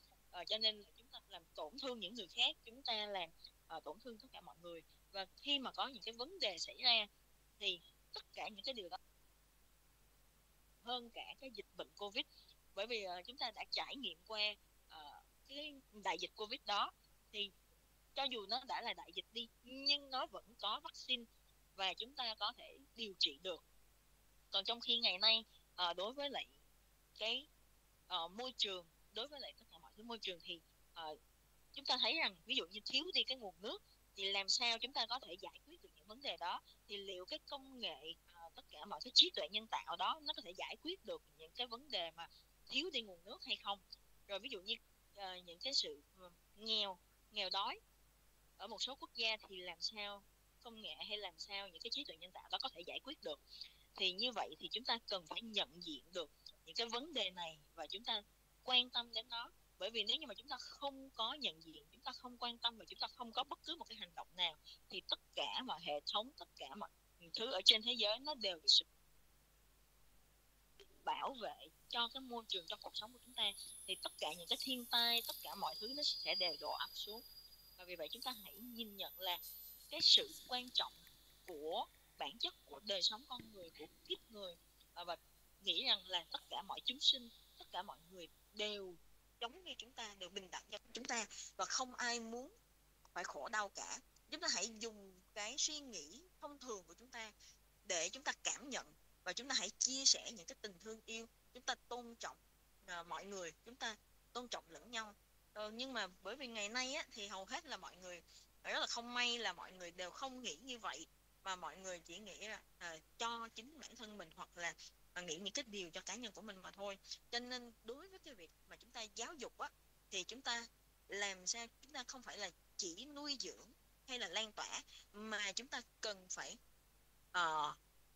cho nên là chúng ta làm tổn thương những người khác, chúng ta làm tổn thương tất cả mọi người. Và khi mà có những cái vấn đề xảy ra thì tất cả những cái điều đó hơn cả cái dịch bệnh Covid. Bởi vì chúng ta đã trải nghiệm qua cái đại dịch Covid đó, thì cho dù nó đã là đại dịch đi nhưng nó vẫn có vaccine và chúng ta có thể điều trị được. Còn trong khi ngày nay đối với lại cái môi trường, đối với lại tất cả mọi thứ môi trường thì chúng ta thấy rằng ví dụ như thiếu đi cái nguồn nước thì làm sao chúng ta có thể giải quyết được những vấn đề đó. Thì liệu cái công nghệ, tất cả mọi cái trí tuệ nhân tạo đó nó có thể giải quyết được những cái vấn đề mà thiếu đi nguồn nước hay không? Rồi ví dụ như những cái sự nghèo đói ở một số quốc gia thì làm sao công nghệ hay làm sao những cái trí tuệ nhân tạo đó có thể giải quyết được. Thì như vậy thì chúng ta cần phải nhận diện được những cái vấn đề này và chúng ta quan tâm đến nó. Bởi vì nếu như mà chúng ta không có nhận diện, chúng ta không quan tâm và chúng ta không có bất cứ một cái hành động nào thì tất cả mọi hệ thống, tất cả mọi thứ ở trên thế giới nó đều bị bảo vệ cho cái môi trường trong cuộc sống của chúng ta. Thì tất cả những cái thiên tai, tất cả mọi thứ nó sẽ đều đổ ập xuống. Và vì vậy chúng ta hãy nhìn nhận là cái sự quan trọng của bản chất của đời sống con người, của kiếp người, và nghĩ rằng là tất cả mọi chúng sinh, tất cả mọi người đều giống như chúng ta, đều bình đẳng như chúng ta và không ai muốn phải khổ đau cả. Chúng ta hãy dùng cái suy nghĩ thông thường của chúng ta để chúng ta cảm nhận và chúng ta hãy chia sẻ những cái tình thương yêu. Chúng ta tôn trọng mọi người, chúng ta tôn trọng lẫn nhau. Nhưng mà bởi vì ngày nay á, thì hầu hết là mọi người rất là không may là mọi người đều không nghĩ như vậy, mà mọi người chỉ nghĩ là cho chính bản thân mình hoặc là nghĩ những cái điều cho cá nhân của mình mà thôi. Cho nên đối với cái việc mà chúng ta giáo dục á, thì chúng ta làm sao chúng ta không phải là chỉ nuôi dưỡng hay là lan tỏa, mà chúng ta cần phải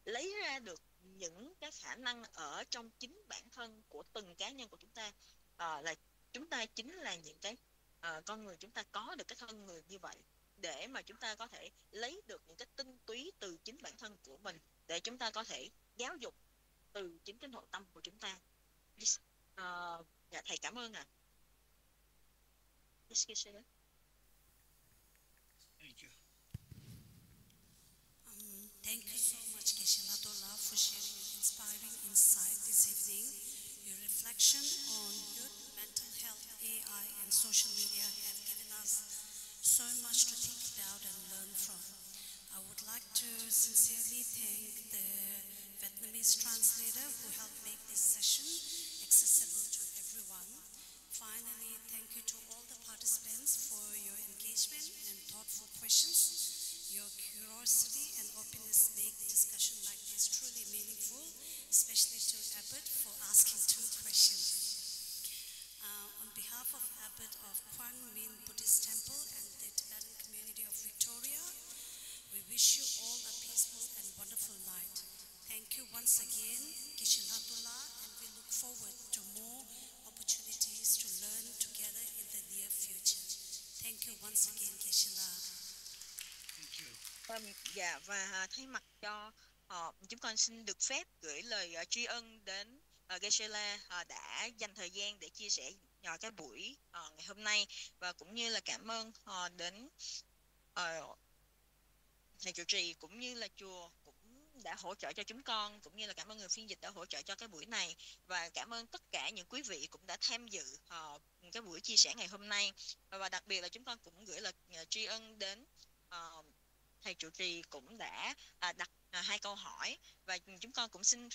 lấy ra được những cái khả năng ở trong chính bản thân của từng cá nhân của chúng ta. Là chúng ta chính là những cái con người, chúng ta có được cái thân người như vậy để mà chúng ta có thể lấy được những cái tinh túy từ chính bản thân của mình để chúng ta có thể giáo dục từ chính cái nội tâm của chúng ta. Dạ thầy cảm ơn ạ. Thank you. Thank you so much, Geshe Lhakdor, for sharing your inspiring insight this evening. Your reflection on youth, mental health, AI, and social media have given us so much to think about and learn from. I would like to sincerely thank the Vietnamese translator who helped make this session accessible to everyone. Finally, thank you to all the participants for your engagement and thoughtful questions. Your curiosity and openness make discussion like this truly meaningful, especially to Abbot for asking 2 questions. On behalf of Abbot of Quang Minh Buddhist Temple and the Tibetan community of Victoria, we wish you all a peaceful and wonderful night. Thank you once again, Geshe Lhakdor, and we look forward to more opportunities to learn together in the near future. Thank you once again, Geshe Lhakdor. Dạ, và thay mặt cho chúng con xin được phép gửi lời tri ân đến Geshe đã dành thời gian để chia sẻ cái buổi ngày hôm nay, và cũng như là cảm ơn đến thầy trụ trì cũng như là chùa cũng đã hỗ trợ cho chúng con, cũng như là cảm ơn người phiên dịch đã hỗ trợ cho cái buổi này, và cảm ơn tất cả những quý vị cũng đã tham dự cái buổi chia sẻ ngày hôm nay. Và đặc biệt là chúng con cũng gửi lời tri ân đến thầy trụ trì cũng đã đặt 2 câu hỏi, và chúng con cũng xin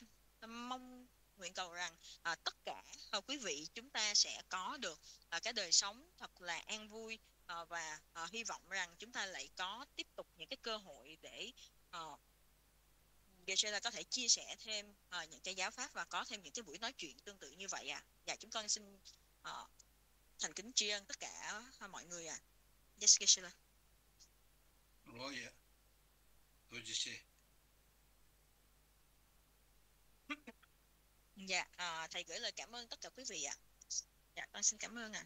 mong nguyện cầu rằng tất cả quý vị chúng ta sẽ có được cái đời sống thật là an vui, và hy vọng rằng chúng ta lại có tiếp tục những cái cơ hội để Geshe có thể chia sẻ thêm những cái giáo pháp và có thêm những cái buổi nói chuyện tương tự như vậy ạ. Dạ chúng con xin thành kính tri ân tất cả mọi người ạ. Yes, Geshe. Oh yeah. Good to see. Dạ, thầy gửi lời cảm ơn tất cả quý vị ạ. Dạ, con xin cảm ơn ạ.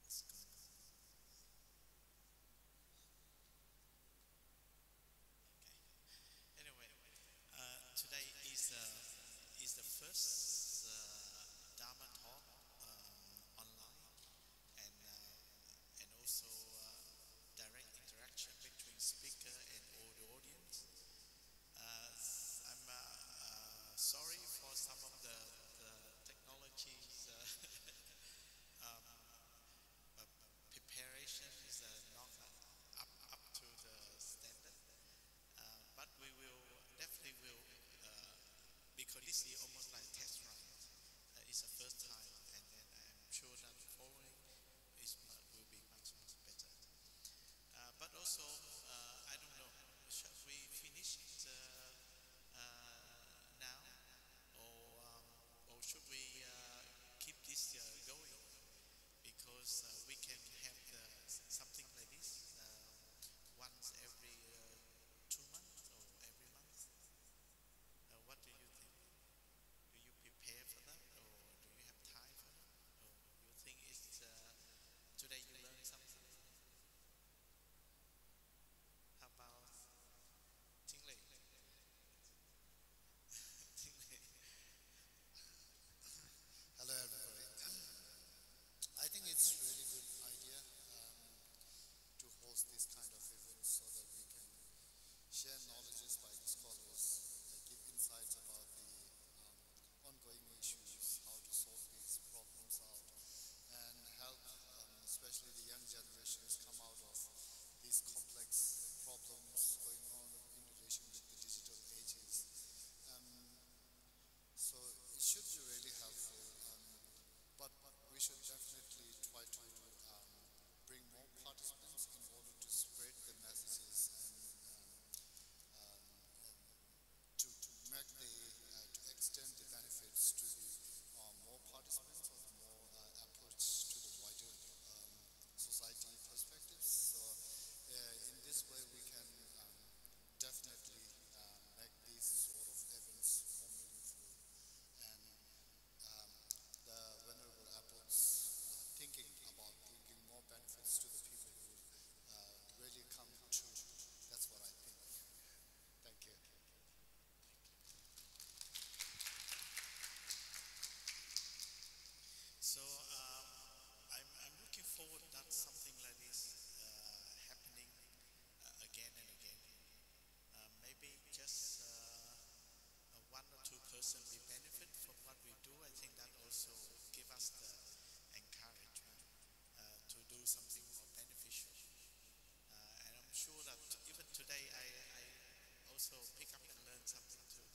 What's going on? Okay. Anyway, today is the first Dharma talk online, and also direct interaction between speaker and all the audience. I'm sorry for some of the technologies preparation is not up to the standard, but we will definitely will because this is almost like test run. It's the first time, and then I'm sure that following will be much better. But also, I don't know, shall we finish it now, or should we keep this going? Because we can have something like this once every 2 months or every month. What do you think? Do you prepare for that, or do you have time for that, or you think it's today you learn something? How about Tingley? Tingley. Hello, everybody. I think it's a really good idea to host this kind of events so that we can share knowledges by the scholars, give insights about the ongoing issues, how to solve these problems out, and help especially the young generations come out of these complex problems going on in relation with the digital ages. So it should be really helpful, but we should definitely try to bring more participants in order to spread the messages and to make to extend the benefits to the more participants or the more approach to the wider society perspectives. So in this way we can definitely make these sort of events more meaningful. And the Venerable Apple's thinking about bringing more benefits to the people who really come true. That's what I think. Thank you. So I'm looking forward that something like this happening again and again. Maybe just one or two person will benefit from what we do. I think that also give us the encouragement to do something more beneficial. And I'm sure that even today I also pick up and learn something too.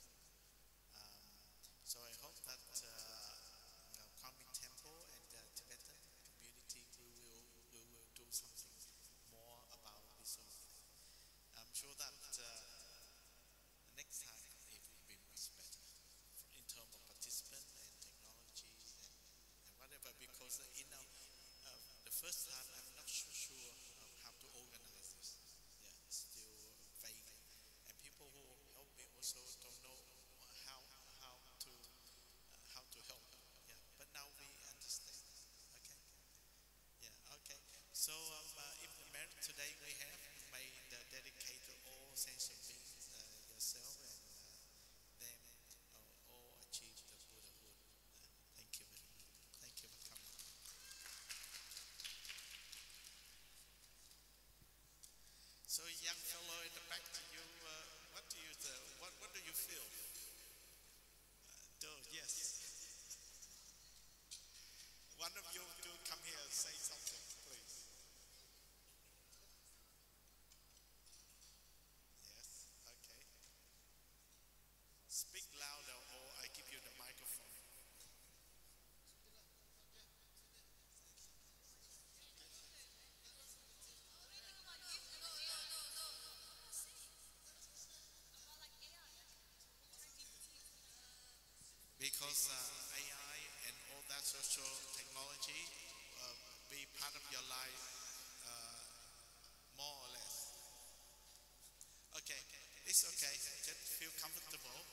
So I hope that Kwangming Temple and the Tibetan community we will do something more about this sort of thing. I'm sure that next time it will be much better in terms of participant and technology and whatever, because the first time I'm not because AI and all that social technology be part of your life more or less. Okay, it's okay. Just feel comfortable.